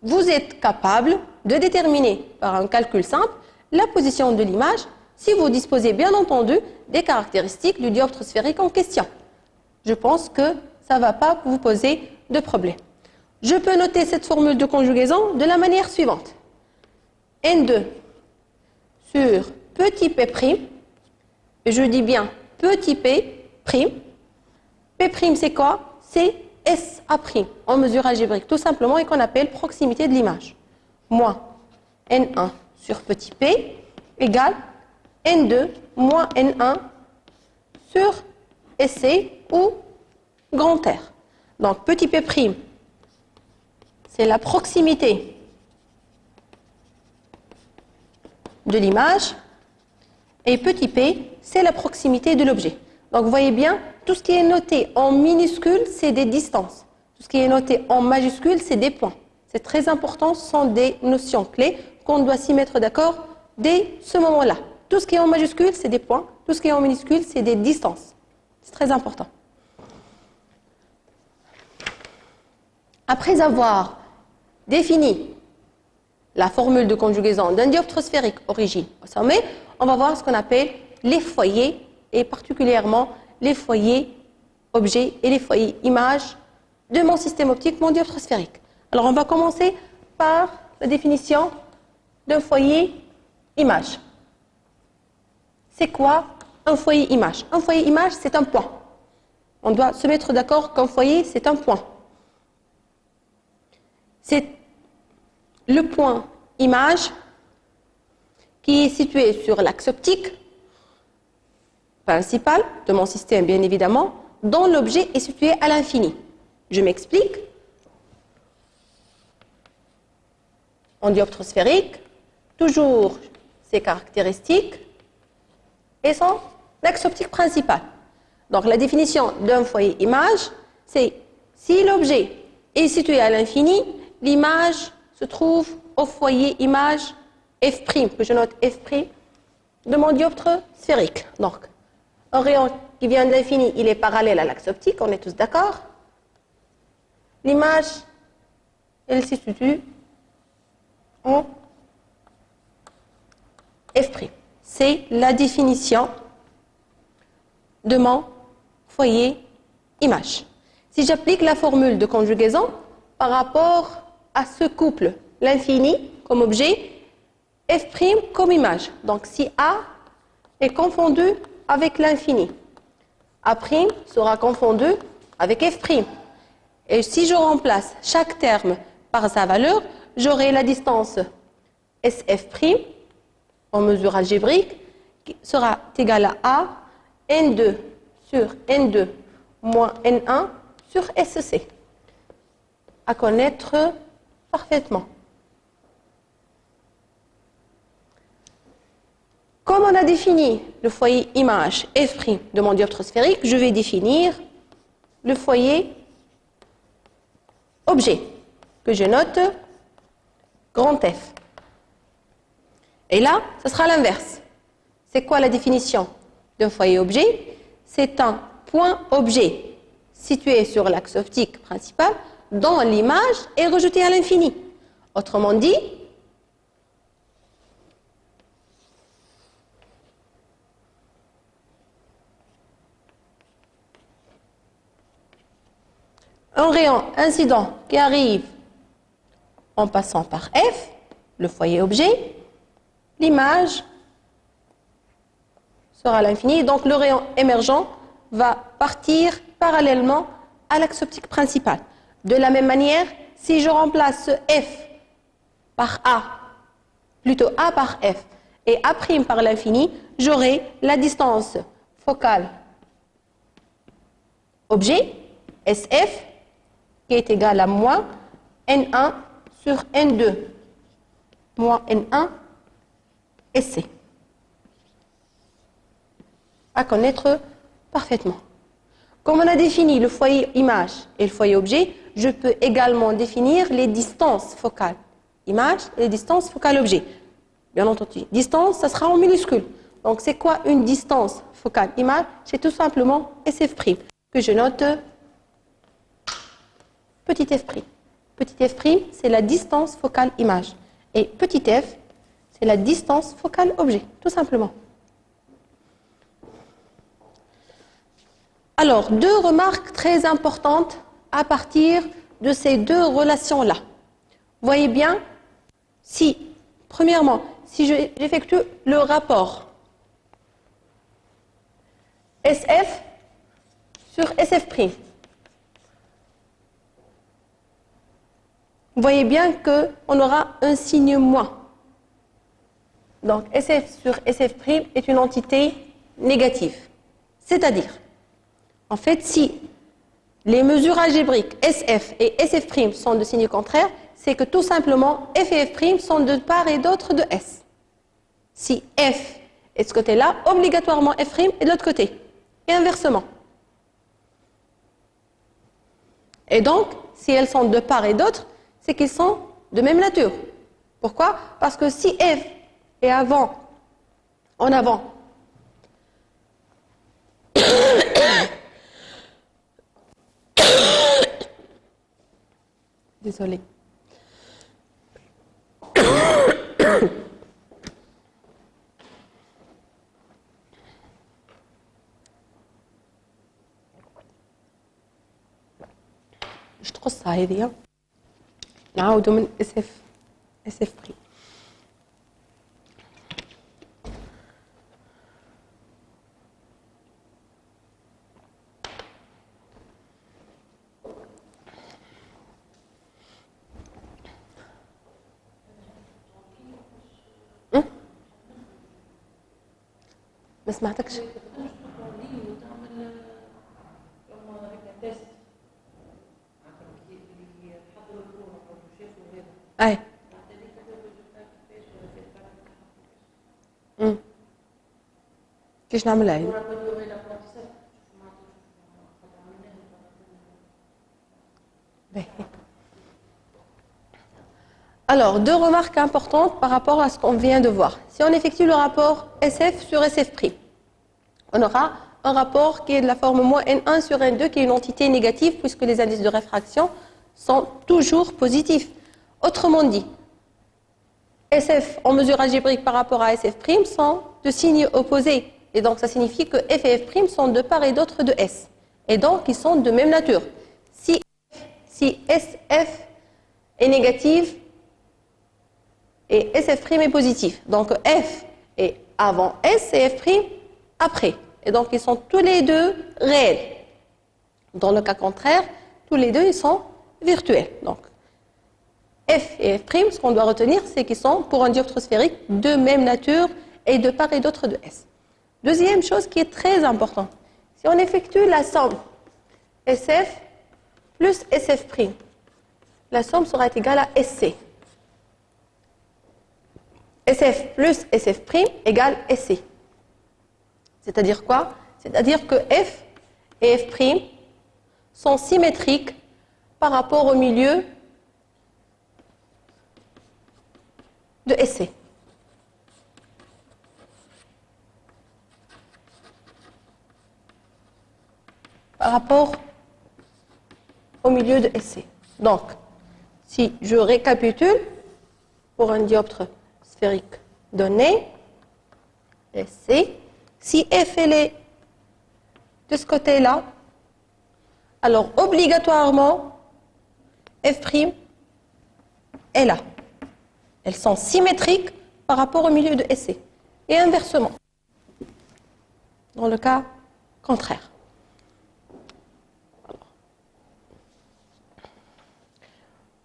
A: vous êtes capable de déterminer par un calcul simple la position de l'image si vous disposez bien entendu des caractéristiques du dioptre sphérique en question. Je pense que ça ne va pas vous poser de problème. Je peux noter cette formule de conjugaison de la manière suivante. N2 sur petit p', et je dis bien petit p', p' c'est quoi? C'est SA' en mesure algébrique, tout simplement, et qu'on appelle proximité de l'image. Moins N1 sur petit p égale N2 moins N1 sur SC ou grand R. Donc petit p', c'est la proximité de l'image, et petit p, c'est la proximité de l'objet. Donc vous voyez bien, tout ce qui est noté en minuscule, c'est des distances. Tout ce qui est noté en majuscule, c'est des points. C'est très important, ce sont des notions clés qu'on doit s'y mettre d'accord dès ce moment-là. Tout ce qui est en majuscule, c'est des points. Tout ce qui est en minuscule, c'est des distances. C'est très important. Après avoir défini la formule de conjugaison d'un dioptre sphérique origine au sommet, on va voir ce qu'on appelle les foyers, et particulièrement les foyers objets et les foyers images de mon système optique, mon dioptre sphérique. Alors on va commencer par la définition d'un foyer image. C'est quoi un foyer image? Un foyer image, c'est un point. On doit se mettre d'accord qu'un foyer, c'est un point. C'est le point image qui est situé sur l'axe optique principal de mon système, bien évidemment, dont l'objet est situé à l'infini. Je m'explique. En dioptre sphérique, toujours ses caractéristiques et son axe optique principal. Donc la définition d'un foyer image, c'est si l'objet est situé à l'infini, l'image se trouve au foyer image F', que je note F' de mon dioptre sphérique. Donc, un rayon qui vient de l'infini, il est parallèle à l'axe optique, on est tous d'accord. L'image, elle se situe en F'. C'est la définition de mon foyer image. Si j'applique la formule de conjugaison par rapport à ce couple, l'infini comme objet, F' comme image. Donc si A est confondu avec l'infini, A' sera confondu avec F'. Et si je remplace chaque terme par sa valeur, j'aurai la distance SF' en mesure algébrique qui sera égale à N2 sur N2 moins N1 sur SC. À connaître parfaitement. Comme on a défini le foyer image F' de mon dioptre sphérique, je vais définir le foyer objet, que je note grand F. Et là, ce sera l'inverse. C'est quoi la définition d'un foyer-objet? C'est un point-objet situé sur l'axe optique principal dont l'image est rejetée à l'infini. Autrement dit, un rayon incident qui arrive en passant par F, le foyer-objet, l'image sera à l'infini. Donc le rayon émergent va partir parallèlement à l'axe optique principal. De la même manière, si je remplace ce F par A, plutôt A par F, et A' par l'infini, j'aurai la distance focale objet, SF, qui est égale à moins N1 sur N2, moins N1 SC. À connaître parfaitement. Comme on a défini le foyer image et le foyer objet, je peux également définir les distances focales image et les distances focales objet. Bien entendu, distance, ça sera en minuscule. Donc, c'est quoi une distance focale image? C'est tout simplement SF', que je note petit f'. Petit f', c'est la distance focale image. Et petit f, c'est la distance focale objet, tout simplement. Alors, deux remarques très importantes à partir de ces deux relations-là. Vous voyez bien, premièrement, si j'effectue le rapport SF sur SF', vous voyez bien qu'on aura un signe moins. Donc, SF sur SF' est une entité négative. C'est-à-dire, en fait, si les mesures algébriques SF et SF' sont de signes contraires, c'est que tout simplement F et F' sont de part et d'autre de S. Si F est de ce côté-là, obligatoirement F' est de l'autre côté. Et inversement. Et donc, si elles sont de part et d'autre, c'est qu'ils sont de même nature. Pourquoi? Parce que si F est en avant, désolée. مش تقصها هذه نعاودوا من SF بري. ما سمعتكش. اي كيفاش نعملها هي؟ Alors, deux remarques importantes par rapport à ce qu'on vient de voir. Si on effectue le rapport SF sur SF', on aura un rapport qui est de la forme moins N1 sur N2, qui est une entité négative, puisque les indices de réfraction sont toujours positifs. Autrement dit, SF en mesure algébrique par rapport à SF' sont de signes opposés. Et donc, ça signifie que F et F' sont de part et d'autre de S. Et donc, ils sont de même nature. Si SF est négative, et SF' est positif. Donc, F est avant S et F' après. Et donc, ils sont tous les deux réels. Dans le cas contraire, tous les deux, ils sont virtuels. Donc, F et F', ce qu'on doit retenir, c'est qu'ils sont, pour un dioptre sphérique, de même nature et de part et d'autre de S. Deuxième chose qui est très importante, si on effectue la somme SF plus SF', la somme sera égale à SC. SF plus SF' égale SC. C'est-à-dire quoi? C'est-à-dire que F et F' sont symétriques par rapport au milieu de SC. par rapport au milieu de SC. Donc, si je récapitule, pour un dioptre sphérique donné, SC, si F elle est de ce côté-là, alors obligatoirement, F' est là. Elles sont symétriques par rapport au milieu de SC. Et inversement, dans le cas contraire.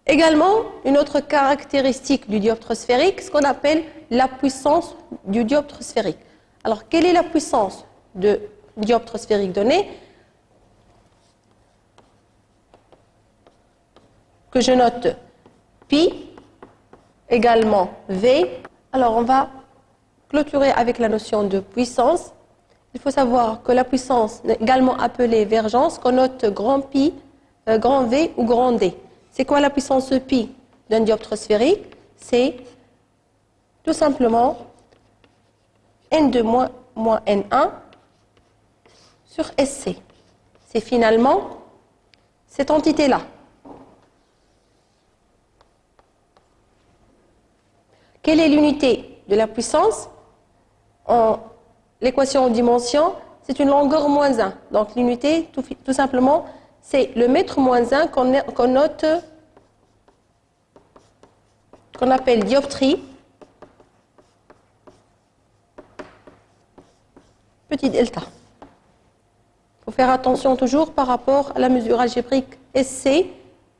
A: Également, une autre caractéristique du dioptre sphérique, ce qu'on appelle la puissance du dioptre sphérique. Alors, quelle est la puissance du dioptre sphérique donné? Que je note pi, également V. Alors, on va clôturer avec la notion de puissance. Il faut savoir que la puissance, également appelée vergence, qu'on note grand pi, grand V ou grand D. C'est quoi la puissance pi d'un dioptre sphérique? C'est tout simplement N2 moins N1 sur SC. C'est finalement cette entité-là. Quelle est l'unité de la puissance? En l'équation en dimension, c'est une longueur moins 1. Donc l'unité, tout simplement, c'est le mètre moins 1 qu'on note, qu'on appelle dioptrie, petit delta. Il faut faire attention toujours par rapport à la mesure algébrique SC.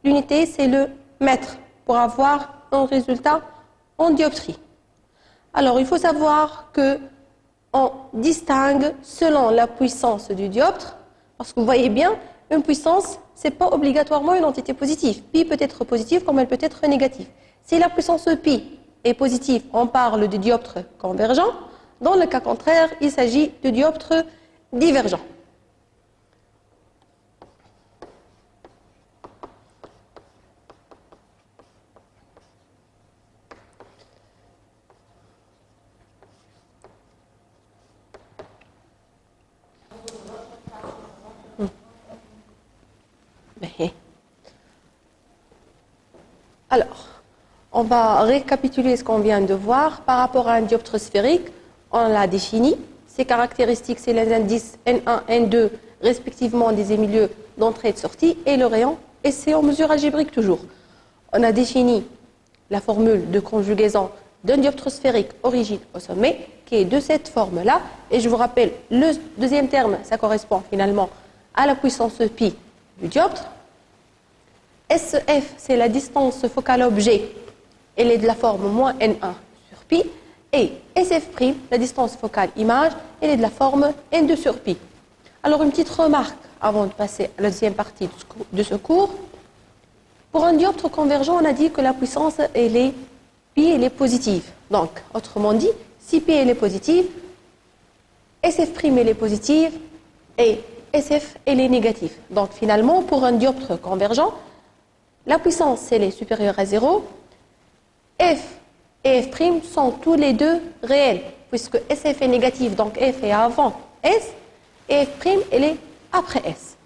A: L'unité, c'est le mètre pour avoir un résultat en dioptrie. Alors, il faut savoir que on distingue selon la puissance du dioptre, parce que vous voyez bien, une puissance, ce n'est pas obligatoirement une entité positive. Pi peut être positive comme elle peut être négative. Si la puissance pi est positive, on parle de dioptre convergent. Dans le cas contraire, il s'agit de dioptre divergent. Alors, on va récapituler ce qu'on vient de voir. Par rapport à un dioptre sphérique, on l'a défini. Ses caractéristiques, c'est les indices N1, N2, respectivement des milieux d'entrée et de sortie, et le rayon, et c'est en mesure algébrique toujours. On a défini la formule de conjugaison d'un dioptre sphérique origine au sommet, qui est de cette forme-là. Et je vous rappelle, le deuxième terme, ça correspond finalement à la puissance pi du dioptre. SF, c'est la distance focale objet, elle est de la forme moins N1 sur pi. Et SF', la distance focale image, elle est de la forme N2 sur pi. Alors, une petite remarque avant de passer à la deuxième partie de ce cours. Pour un dioptre convergent, on a dit que la puissance, pi, elle est positive. Donc, autrement dit, si pi, elle est positive, SF', elle est positive, et SF, elle est négative. Donc, finalement, pour un dioptre convergent, la puissance, elle est supérieure à 0. F et F' sont tous les deux réels, puisque SF est négatif, donc F est avant S, et F', elle est après S.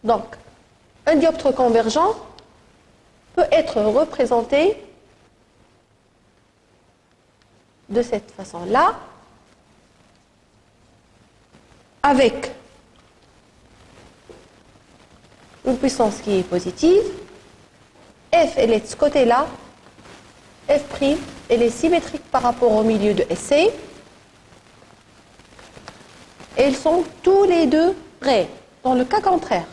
A: Donc, un dioptre convergent peut être représenté de cette façon-là, avec une puissance qui est positive. F, elle est de ce côté-là. F', elle est symétrique par rapport au milieu de SC. Et ils sont tous les deux réels. Dans le cas contraire,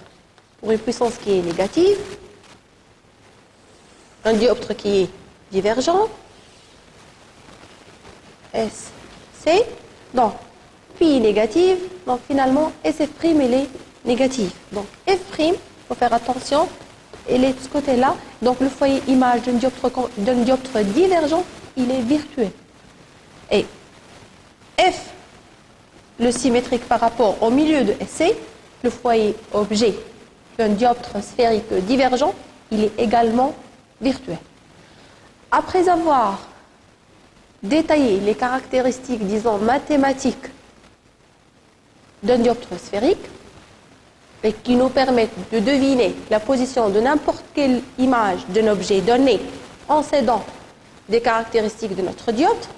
A: pour une puissance qui est négative, un dioptre qui est divergent, SC, donc pi négative, donc finalement SF', elle est négative. Donc F', il faut faire attention, elle est de ce côté-là. Donc le foyer image d'un dioptre divergent, il est virtuel. Et F, le symétrique par rapport au milieu de SC, le foyer objet d'un dioptre sphérique divergent, il est également virtuel. Après avoir détaillé les caractéristiques, disons, mathématiques d'un dioptre sphérique, et qui nous permettent de deviner la position de n'importe quelle image d'un objet donné en s'aidant des caractéristiques de notre dioptre,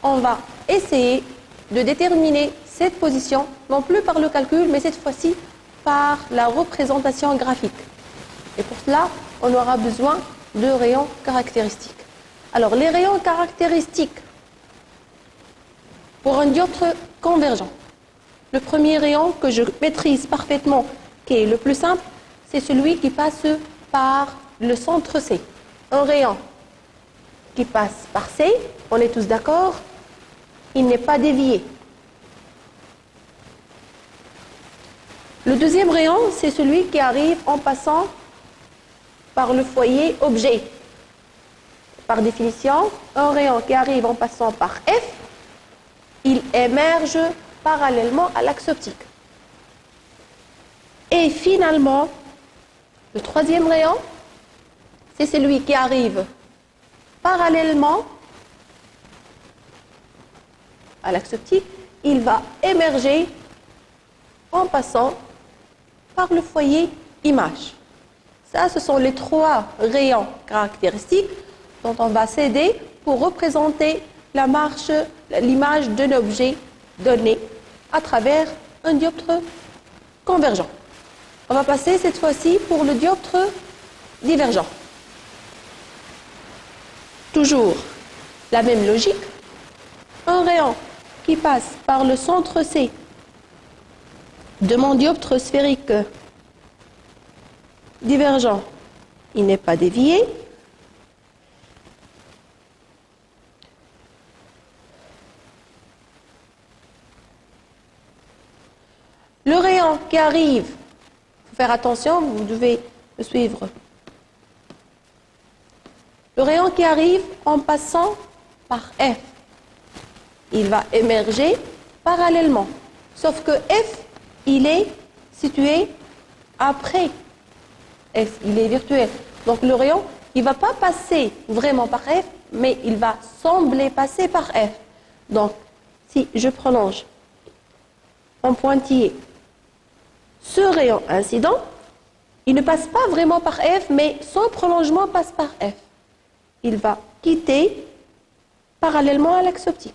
A: on va essayer de déterminer cette position, non plus par le calcul, mais cette fois-ci par la représentation graphique. Et pour cela, on aura besoin de rayons caractéristiques. Alors, les rayons caractéristiques pour un dioptre convergent. Le premier rayon que je maîtrise parfaitement, qui est le plus simple, c'est celui qui passe par le centre C. Un rayon qui passe par C, on est tous d'accord, il n'est pas dévié. Le deuxième rayon, c'est celui qui arrive en passant par le foyer objet. Par définition, un rayon qui arrive en passant par F, il émerge parallèlement à l'axe optique. Et finalement, le troisième rayon, c'est celui qui arrive parallèlement à l'axe optique. Il va émerger en passant par le foyer image. Ça, ce sont les trois rayons caractéristiques dont on va s'aider pour représenter l'image d'un objet donné à travers un dioptre convergent. On va passer cette fois-ci pour le dioptre divergent. Toujours la même logique. Un rayon qui passe par le centre C de mon dioptre sphérique divergent, il n'est pas dévié. Le rayon qui arrive, il faut faire attention, vous devez me suivre. Le rayon qui arrive en passant par F, il va émerger parallèlement. Sauf que F, il est situé après F, il est virtuel. Donc le rayon, il ne va pas passer vraiment par F, mais il va sembler passer par F. Donc, si je prolonge en pointillé ce rayon incident, il ne passe pas vraiment par F, mais son prolongement passe par F. Il va quitter parallèlement à l'axe optique.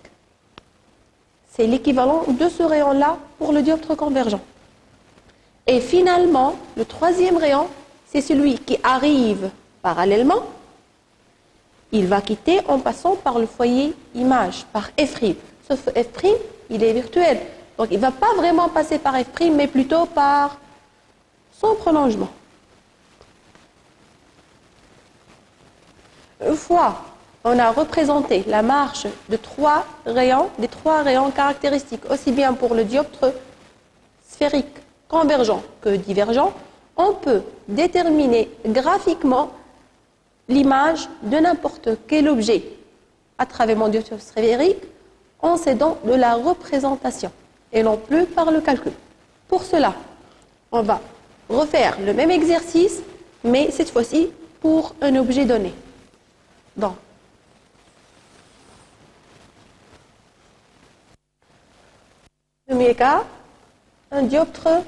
A: C'est l'équivalent de ce rayon-là pour le dioptre convergent. Et finalement, le troisième rayon, c'est celui qui arrive parallèlement. Il va quitter en passant par le foyer image, par F'. Sauf que F', il est virtuel. Donc, il ne va pas vraiment passer par F', mais plutôt par son prolongement. Une fois on a représenté la marche de trois rayons, des trois rayons caractéristiques, aussi bien pour le dioptre sphérique convergent que divergent, on peut déterminer graphiquement l'image de n'importe quel objet à travers mon dioptre sphérique en s'aidant de la représentation et non plus par le calcul. Pour cela, on va refaire le même exercice, mais cette fois-ci pour un objet donné. Donc, premier cas, un dioptre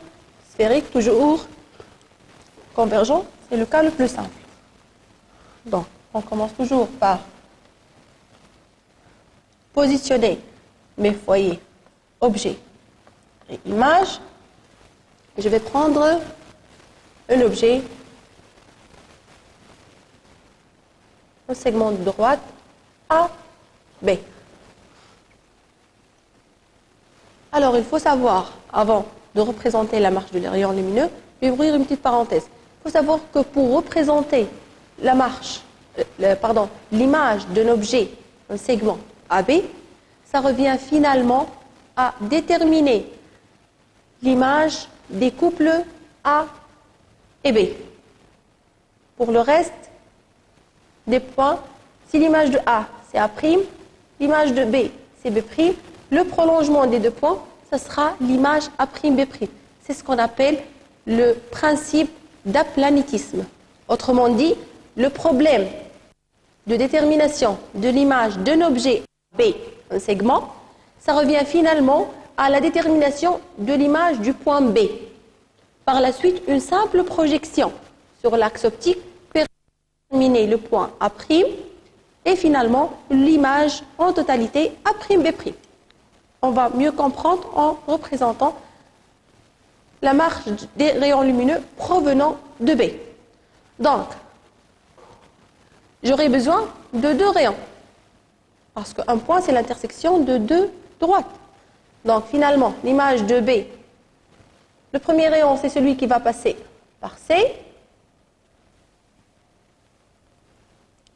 A: sphérique toujours convergent, c'est le cas le plus simple. Donc, on commence toujours par positionner mes foyers, objets et images. Je vais prendre un objet, un segment de droite A, B. Alors, il faut savoir, avant de représenter la marche du rayon lumineux, je vais ouvrir une petite parenthèse. Il faut savoir que pour représenter la marche, l'image d'un objet, un segment AB, ça revient finalement à déterminer l'image des couples A et B. Pour le reste des points, si l'image de A c'est A', l'image de B c'est B', le prolongement des deux points, ce sera l'image A'B'. C'est ce qu'on appelle le principe d'aplanitisme. Autrement dit, le problème de détermination de l'image d'un objet B, un segment, ça revient finalement à la détermination de l'image du point B. Par la suite, une simple projection sur l'axe optique permet de déterminer le point A' et finalement l'image en totalité A'B'. On va mieux comprendre en représentant la marge des rayons lumineux provenant de B. Donc, j'aurai besoin de deux rayons, parce qu'un point, c'est l'intersection de deux droites. Donc, finalement, l'image de B, le premier rayon, c'est celui qui va passer par C,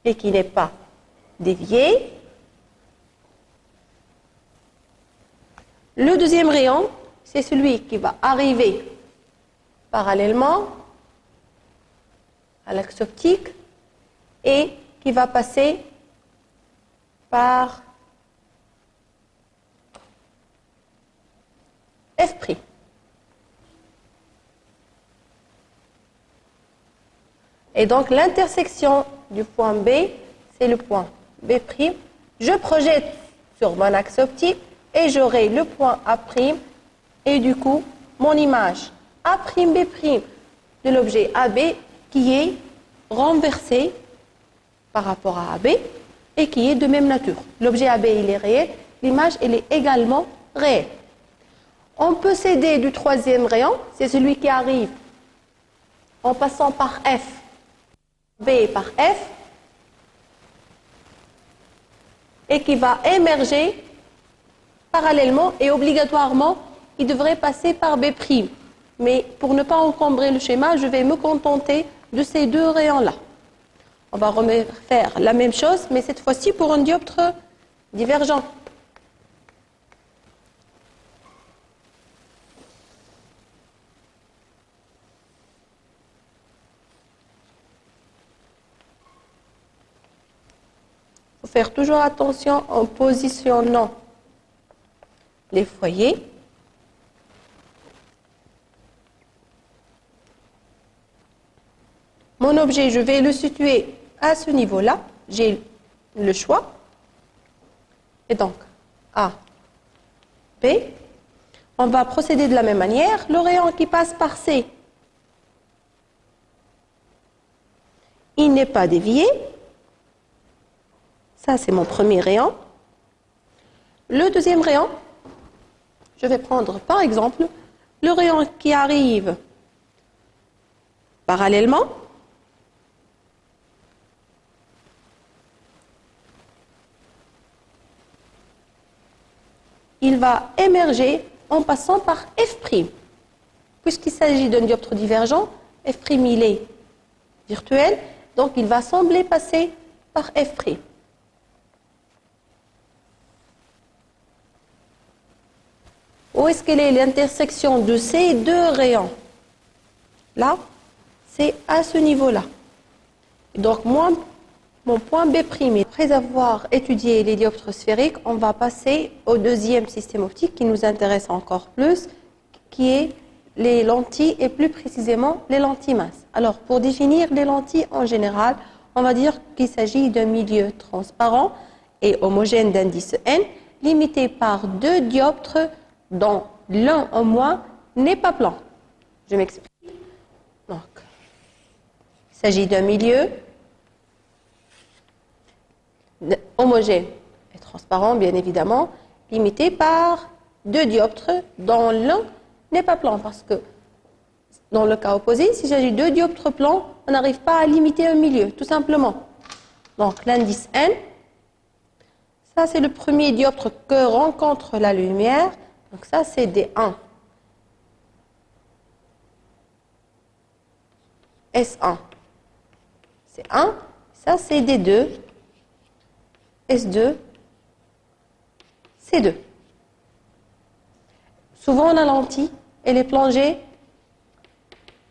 A: et qui n'est pas dévié. Le deuxième rayon, c'est celui qui va arriver parallèlement à l'axe optique et qui va passer par F'. Et donc l'intersection du point B, c'est le point B'. Je projette sur mon axe optique et j'aurai le point A'. Et du coup, mon image A'B' de l'objet AB qui est renversé par rapport à AB et qui est de même nature. L'objet AB, il est réel, l'image, elle est également réelle. On peut s'aider du troisième rayon, c'est celui qui arrive en passant par F, B par F, et qui va émerger parallèlement et obligatoirement, il devrait passer par B'. Mais pour ne pas encombrer le schéma, je vais me contenter de ces deux rayons-là. On va refaire la même chose, mais cette fois-ci pour un dioptre divergent. Il faut faire toujours attention en positionnant les foyers. Mon objet, je vais le situer à ce niveau-là. J'ai le choix. Et donc, A, B. On va procéder de la même manière. Le rayon qui passe par C, il n'est pas dévié. Ça, c'est mon premier rayon. Le deuxième rayon, je vais prendre par exemple le rayon qui arrive parallèlement. Il va émerger en passant par F'. Puisqu'il s'agit d'un dioptre divergent, F', il est virtuel, donc il va sembler passer par F'. Où est-ce qu'elle est l'intersection de ces deux rayons? Là, c'est à ce niveau-là. Donc, mon point B', après avoir étudié les dioptres sphériques, on va passer au deuxième système optique qui nous intéresse encore plus, qui est les lentilles et plus précisément les lentilles minces. Alors, pour définir les lentilles en général, on va dire qu'il s'agit d'un milieu transparent et homogène d'indice n, limité par deux dioptres dont l'un au moins n'est pas plan. Je m'explique. Donc, il s'agit d'un milieu homogène et transparent, bien évidemment, limité par deux dioptres dont l'un n'est pas plan. Parce que dans le cas opposé, s'il s'agit de deux dioptres plans, on n'arrive pas à limiter un milieu, tout simplement. Donc l'indice n, ça c'est le premier dioptre que rencontre la lumière. Donc ça c'est D1. S1. C'est 1. Ça c'est D2. S2, C2. Souvent, la lentille, elle est plongée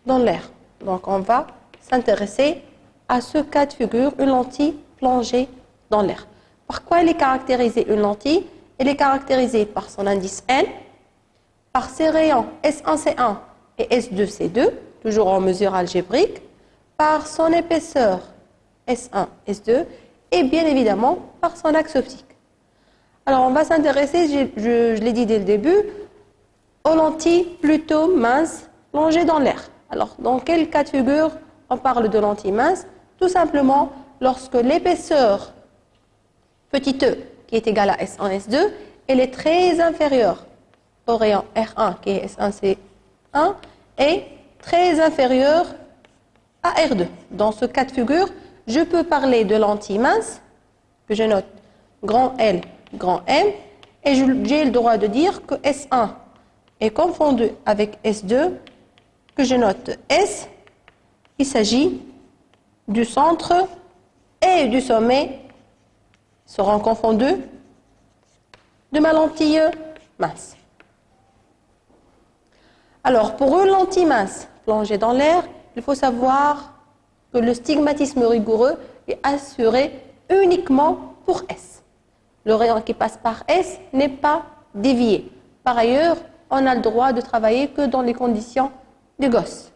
A: dans l'air. Donc, on va s'intéresser à ce cas de figure, une lentille plongée dans l'air. Par quoi elle est caractérisée, une lentille? Elle est caractérisée par son indice N, par ses rayons S1C1 et S2C2, toujours en mesure algébrique, par son épaisseur S1, S2, et bien évidemment par son axe optique. Alors on va s'intéresser, je l'ai dit dès le début, aux lentilles plutôt minces plongée dans l'air. Alors, dans quel cas de figure on parle de lentille mince? Tout simplement lorsque l'épaisseur petit e, qui est égale à S1, S2, elle est très inférieure au rayon R1, qui est S1, C1, et très inférieure à R2. Dans ce cas de figure, je peux parler de lentille mince, que je note grand L, grand M, et j'ai le droit de dire que S1 est confondu avec S2, que je note S, il s'agit du centre et du sommet seront confondus de ma lentille mince. Alors, pour une lentille mince plongée dans l'air, il faut savoir que le stigmatisme rigoureux est assuré uniquement pour S. Le rayon qui passe par S n'est pas dévié. Par ailleurs, on a le droit de travailler que dans les conditions de Gauss.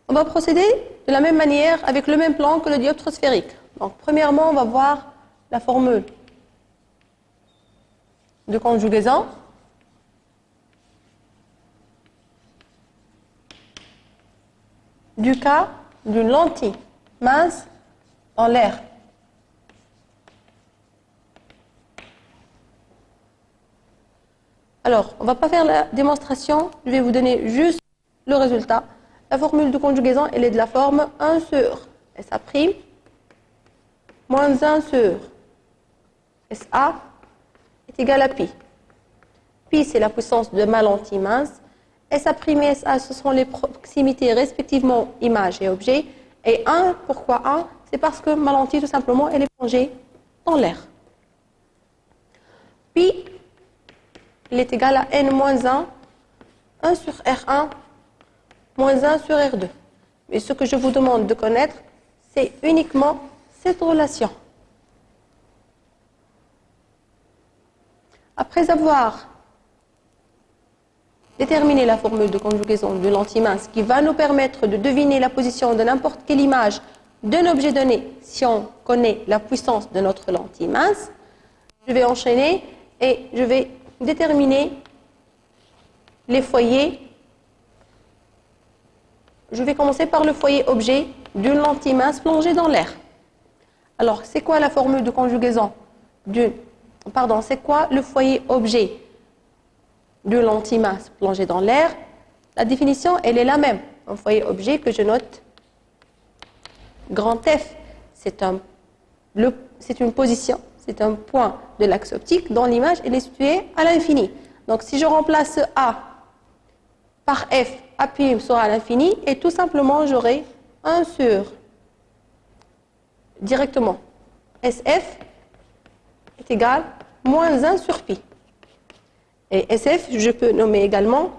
A: On va procéder de la même manière avec le même plan que le dioptre sphérique. Donc, premièrement, on va voir la formule de conjugaison. Du cas d'une lentille mince dans l'air. Alors, on ne va pas faire la démonstration, je vais vous donner juste le résultat. La formule de conjugaison, elle est de la forme 1 sur SA' moins 1 sur SA est égal à pi. Pi, c'est la puissance de ma lentille mince. SA' et SA, ce sont les proximités respectivement image et objet. Et 1, pourquoi 1? C'est parce que ma lentille, tout simplement, elle est plongée dans l'air. Pi, il est égal à n-1, 1 sur R1, moins 1 sur R2. Mais ce que je vous demande de connaître, c'est uniquement cette relation. Après avoir déterminé la formule de conjugaison de lentille mince qui va nous permettre de deviner la position de n'importe quelle image d'un objet donné si on connaît la puissance de notre lentille mince, je vais enchaîner et je vais déterminer les foyers. Je vais commencer par le foyer objet d'une lentille mince plongée dans l'air. Alors, c'est quoi la formule de conjugaison c'est quoi le foyer objet d'une lentille mince plongée dans l'air? La définition, elle est la même. Un foyer objet que je note grand F, c'est une position, c'est un point de l'axe optique dont l'image est située à l'infini. Donc, si je remplace A par F, A' sera à l'infini et tout simplement, j'aurai 1 sur, directement, SF est égal à moins 1 sur pi. Et SF, je peux nommer également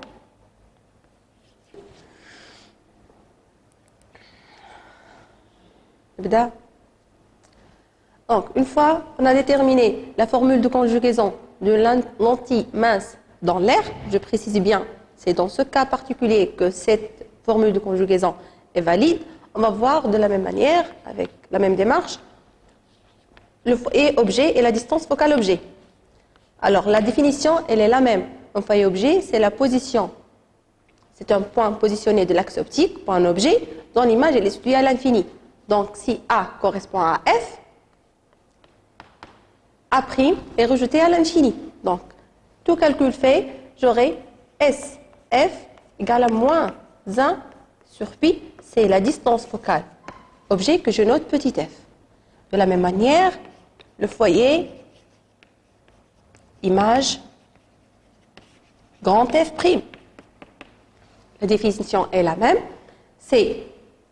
A: donc, une fois qu'on a déterminé la formule de conjugaison de lentille mince dans l'air, je précise bien, c'est dans ce cas particulier que cette formule de conjugaison est valide, on va voir de la même manière, avec la même démarche, le foyer objet et la distance focale objet. Alors, la définition, elle est la même. Un foyer objet, c'est la position. C'est un point positionné de l'axe optique pour un objet dont l'image est située à l'infini. Donc, si A correspond à F, A' est rejeté à l'infini. Donc, tout calcul fait, j'aurai SF égale à moins 1 sur pi, c'est la distance focale objet que je note petit f. De la même manière, le foyer, image, grand F'. La définition est la même, c'est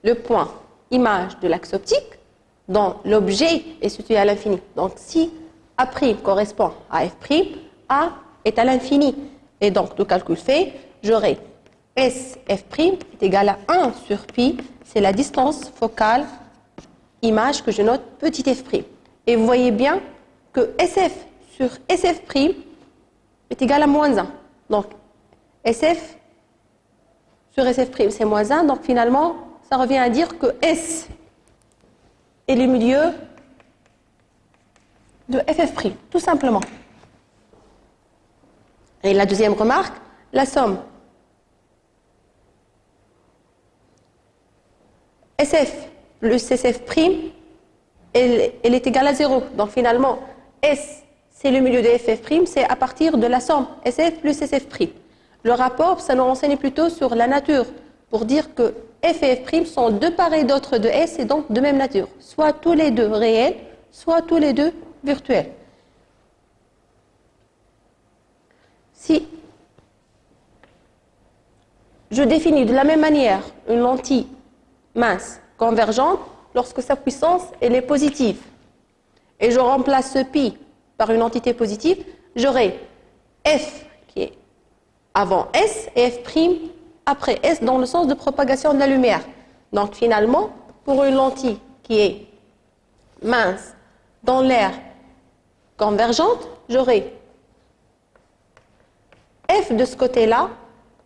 A: le point image de l'axe optique dont l'objet est situé à l'infini. Donc, si A' correspond à F', A est à l'infini. Et donc, tout calcul fait, j'aurai SF' est égal à 1 sur pi, c'est la distance focale image que je note petit f'. Et vous voyez bien que SF sur SF' est égal à moins 1. Donc, SF sur SF', c'est moins 1. Donc, finalement, ça revient à dire que S est le milieu de FF', tout simplement. Et la deuxième remarque, la somme SF plus SF', elle est égale à 0. Donc finalement, S, c'est le milieu de FF', c'est à partir de la somme SF plus SF'. Le rapport, ça nous renseigne plutôt sur la nature, pour dire que F et F' sont deux pareils d'autres de S et donc de même nature. Soit tous les deux réels, soit tous les deux virtuels. Si je définis de la même manière une lentille mince convergente, lorsque sa puissance elle est positive, et je remplace ce pi par une entité positive, j'aurai F qui est avant S et F' après S dans le sens de propagation de la lumière. Donc finalement, pour une lentille qui est mince dans l'aire convergente, j'aurai F de ce côté-là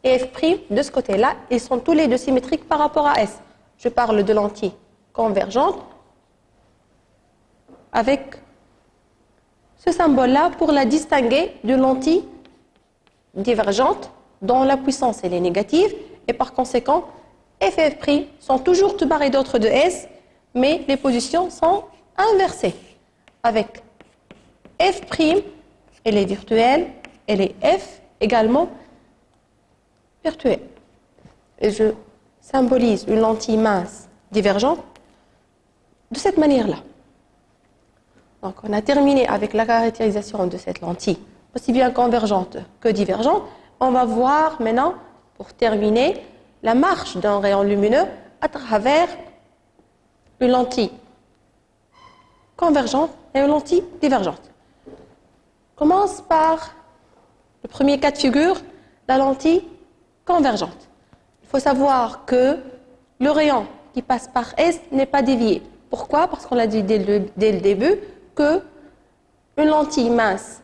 A: et F' de ce côté-là. Ils sont tous les deux symétriques par rapport à S. Je parle de lentille convergente avec ce symbole-là pour la distinguer d'une lentille divergente dont la puissance elle est négative et par conséquent F et F' sont toujours tout pareils d'autres de S, mais les positions sont inversées. Avec F', elle est virtuelle, elle est F également virtuelle. Et je symbolise une lentille mince divergente de cette manière-là. Donc on a terminé avec la caractérisation de cette lentille, aussi bien convergente que divergente. On va voir maintenant, pour terminer, la marche d'un rayon lumineux à travers une lentille convergente et une lentille divergente. On commence par le premier cas de figure, la lentille convergente. Il faut savoir que le rayon qui passe par S n'est pas dévié. Pourquoi? Parce qu'on l'a dit dès le début que une lentille mince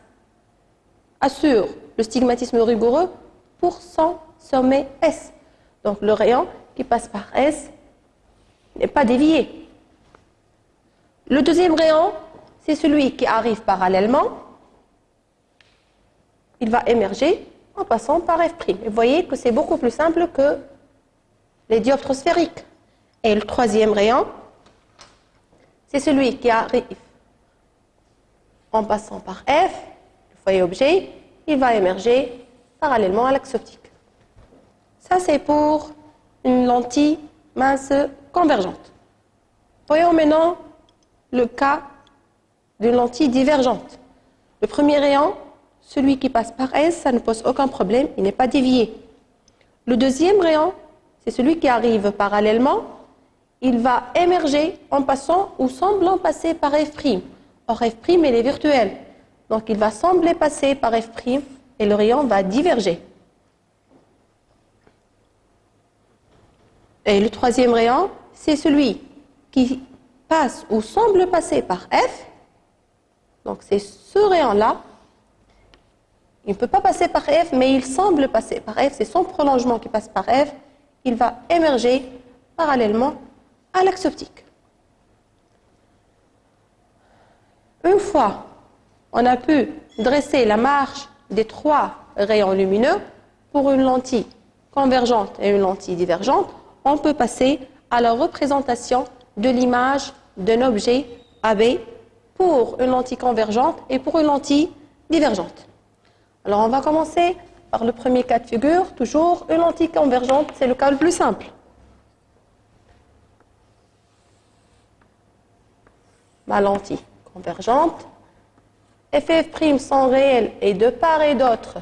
A: assure le stigmatisme rigoureux pour son sommet S. Donc le rayon qui passe par S n'est pas dévié. Le deuxième rayon, c'est celui qui arrive parallèlement. Il va émerger en passant par F'. Et vous voyez que c'est beaucoup plus simple que les dioptres sphériques. Et le troisième rayon, c'est celui qui arrive en passant par F, le foyer objet, il va émerger parallèlement à l'axe optique. Ça, c'est pour une lentille mince convergente. Voyons maintenant le cas d'une lentille divergente. Le premier rayon, celui qui passe par S, ça ne pose aucun problème, il n'est pas dévié. Le deuxième rayon, c'est celui qui arrive parallèlement, il va émerger en passant ou semblant passer par F'. Or, F', elle est virtuelle. Donc, il va sembler passer par F' et le rayon va diverger. Et le troisième rayon, c'est celui qui passe ou semble passer par F. Donc, c'est ce rayon-là. Il ne peut pas passer par F, mais il semble passer par F. C'est son prolongement qui passe par F. Il va émerger parallèlement à l'axe optique. Une fois on a pu dresser la marche des trois rayons lumineux pour une lentille convergente et une lentille divergente, on peut passer à la représentation de l'image d'un objet AB pour une lentille convergente et pour une lentille divergente. Alors on va commencer par le premier cas de figure, toujours une lentille convergente, c'est le cas le plus simple. Ma lentille convergente, F et F' sont réels et de part et d'autre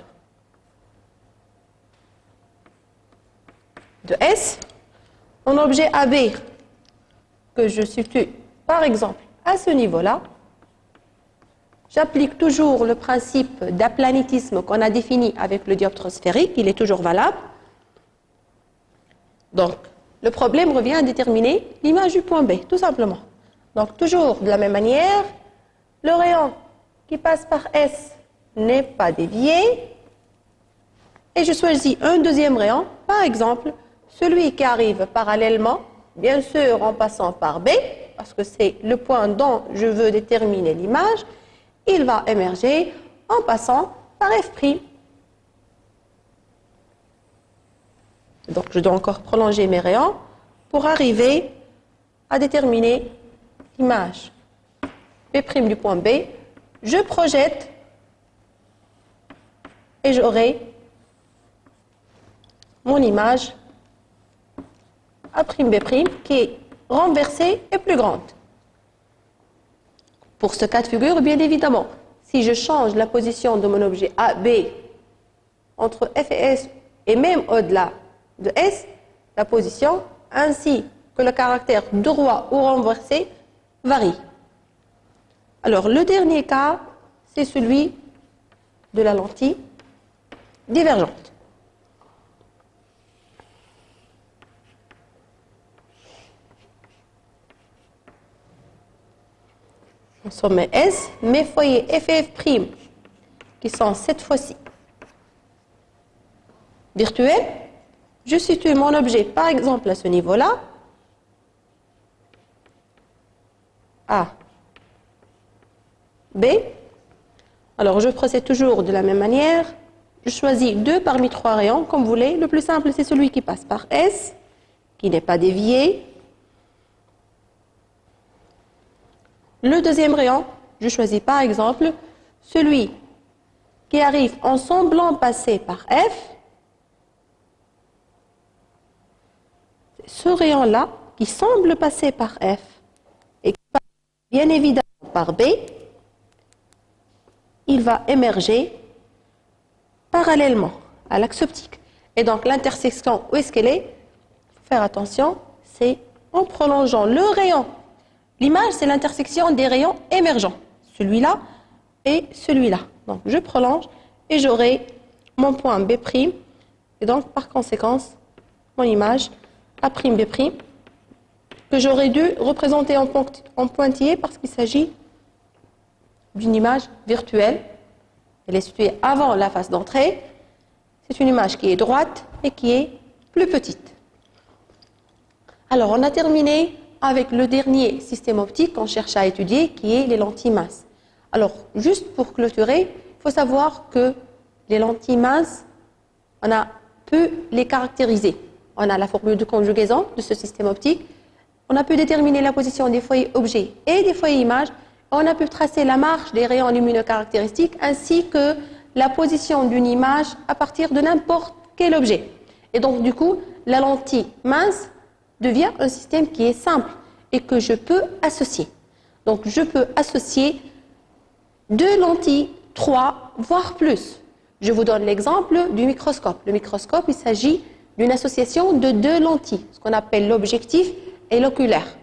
A: de S. Mon objet AB que je situe par exemple à ce niveau-là, j'applique toujours le principe d'aplanitisme qu'on a défini avec le dioptre sphérique, il est toujours valable. Donc, le problème revient à déterminer l'image du point B, tout simplement. Donc, toujours de la même manière, le rayon qui passe par S n'est pas dévié. Et je choisis un deuxième rayon, par exemple, celui qui arrive parallèlement, bien sûr en passant par B, parce que c'est le point dont je veux déterminer l'image, il va émerger en passant par F'. Donc, je dois encore prolonger mes rayons pour arriver à déterminer l'image B' du point B. Je projette et j'aurai mon image A'B' qui est renversée et plus grande. Pour ce cas de figure, bien évidemment, si je change la position de mon objet AB entre F et S et même au-delà de S, la position ainsi que le caractère droit ou renversé varie. Alors, le dernier cas, c'est celui de la lentille divergente. Mon sommet S, mes foyers F et F', qui sont cette fois-ci virtuels, je situe mon objet, par exemple, à ce niveau-là, A, B. Alors, je procède toujours de la même manière. Je choisis 2 parmi 3 rayons, comme vous voulez. Le plus simple, c'est celui qui passe par S, qui n'est pas dévié. Le deuxième rayon, je choisis par exemple celui qui arrive en semblant passer par F. Ce rayon-là, qui semble passer par F et qui passe bien évidemment par B, il va émerger parallèlement à l'axe optique. Et donc l'intersection, où est-ce qu'elle est? Il faut faire attention, c'est en prolongeant le rayon. L'image, c'est l'intersection des rayons émergents, celui-là et celui-là. Donc je prolonge et j'aurai mon point B', et donc par conséquence, mon image A'B', que j'aurais dû représenter en pointillé parce qu'il s'agit d'une image virtuelle. Elle est située avant la face d'entrée. C'est une image qui est droite et qui est plus petite. Alors, on a terminé avec le dernier système optique qu'on cherche à étudier, qui est les lentilles minces. Alors, juste pour clôturer, il faut savoir que les lentilles minces, on a pu les caractériser. On a la formule de conjugaison de ce système optique. On a pu déterminer la position des foyers objets et des foyers images. On a pu tracer la marche des rayons lumineux caractéristiques ainsi que la position d'une image à partir de n'importe quel objet. Et donc, du coup, la lentille mince devient un système qui est simple et que je peux associer. Donc, je peux associer 2 lentilles, 3, voire plus. Je vous donne l'exemple du microscope. Le microscope, il s'agit d'une association de 2 lentilles, ce qu'on appelle l'objectif et l'oculaire.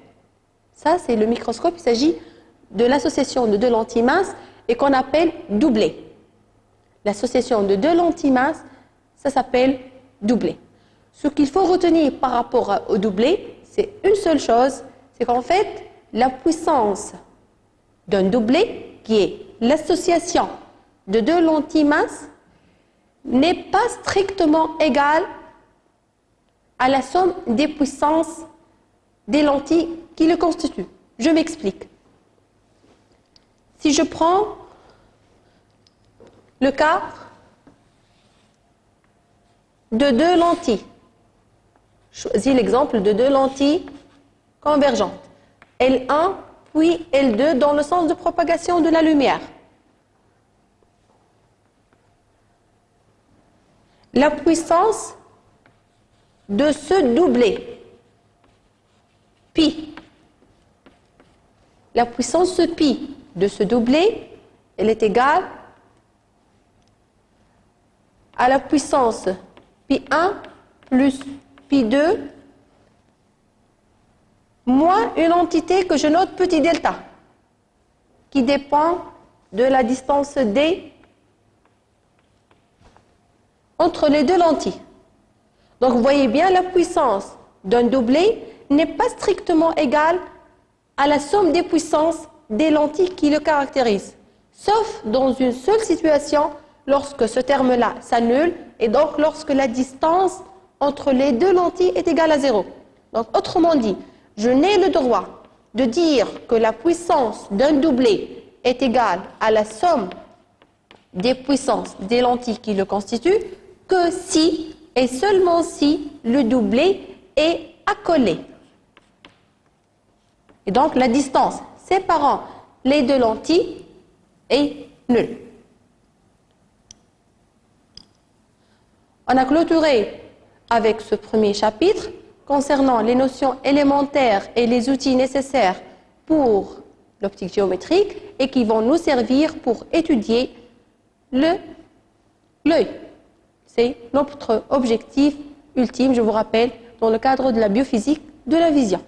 A: Ça, c'est le microscope, il s'agit de l'association de 2 lentilles minces et qu'on appelle doublé. L'association de 2 lentilles minces, ça s'appelle doublé. Ce qu'il faut retenir par rapport au doublé, c'est une seule chose, c'est qu'en fait, la puissance d'un doublé, qui est l'association de 2 lentilles minces, n'est pas strictement égale à la somme des puissances des lentilles qui le constituent. Je m'explique. Si je prends le cas de 2 lentilles, je choisis l'exemple de 2 lentilles convergentes, L1 puis L2 dans le sens de propagation de la lumière. La puissance de ce doublé, pi, la puissance pi de ce doublé, elle est égale à la puissance pi1 plus pi2 moins une entité que je note petit delta, qui dépend de la distance d entre les 2 lentilles. Donc vous voyez bien, la puissance d'un doublé n'est pas strictement égale à la somme des puissances des lentilles qui le caractérisent, sauf dans une seule situation, lorsque ce terme-là s'annule et donc lorsque la distance entre les 2 lentilles est égale à 0. Donc autrement dit, je n'ai le droit de dire que la puissance d'un doublé est égale à la somme des puissances des lentilles qui le constituent que si et seulement si le doublé est accolé. Et donc, la distance séparant les deux lentilles est nulle. On a clôturé avec ce premier chapitre concernant les notions élémentaires et les outils nécessaires pour l'optique géométrique et qui vont nous servir pour étudier l'œil. C'est notre objectif ultime, je vous rappelle, dans le cadre de la biophysique de la vision.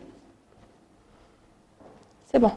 A: C'est bon.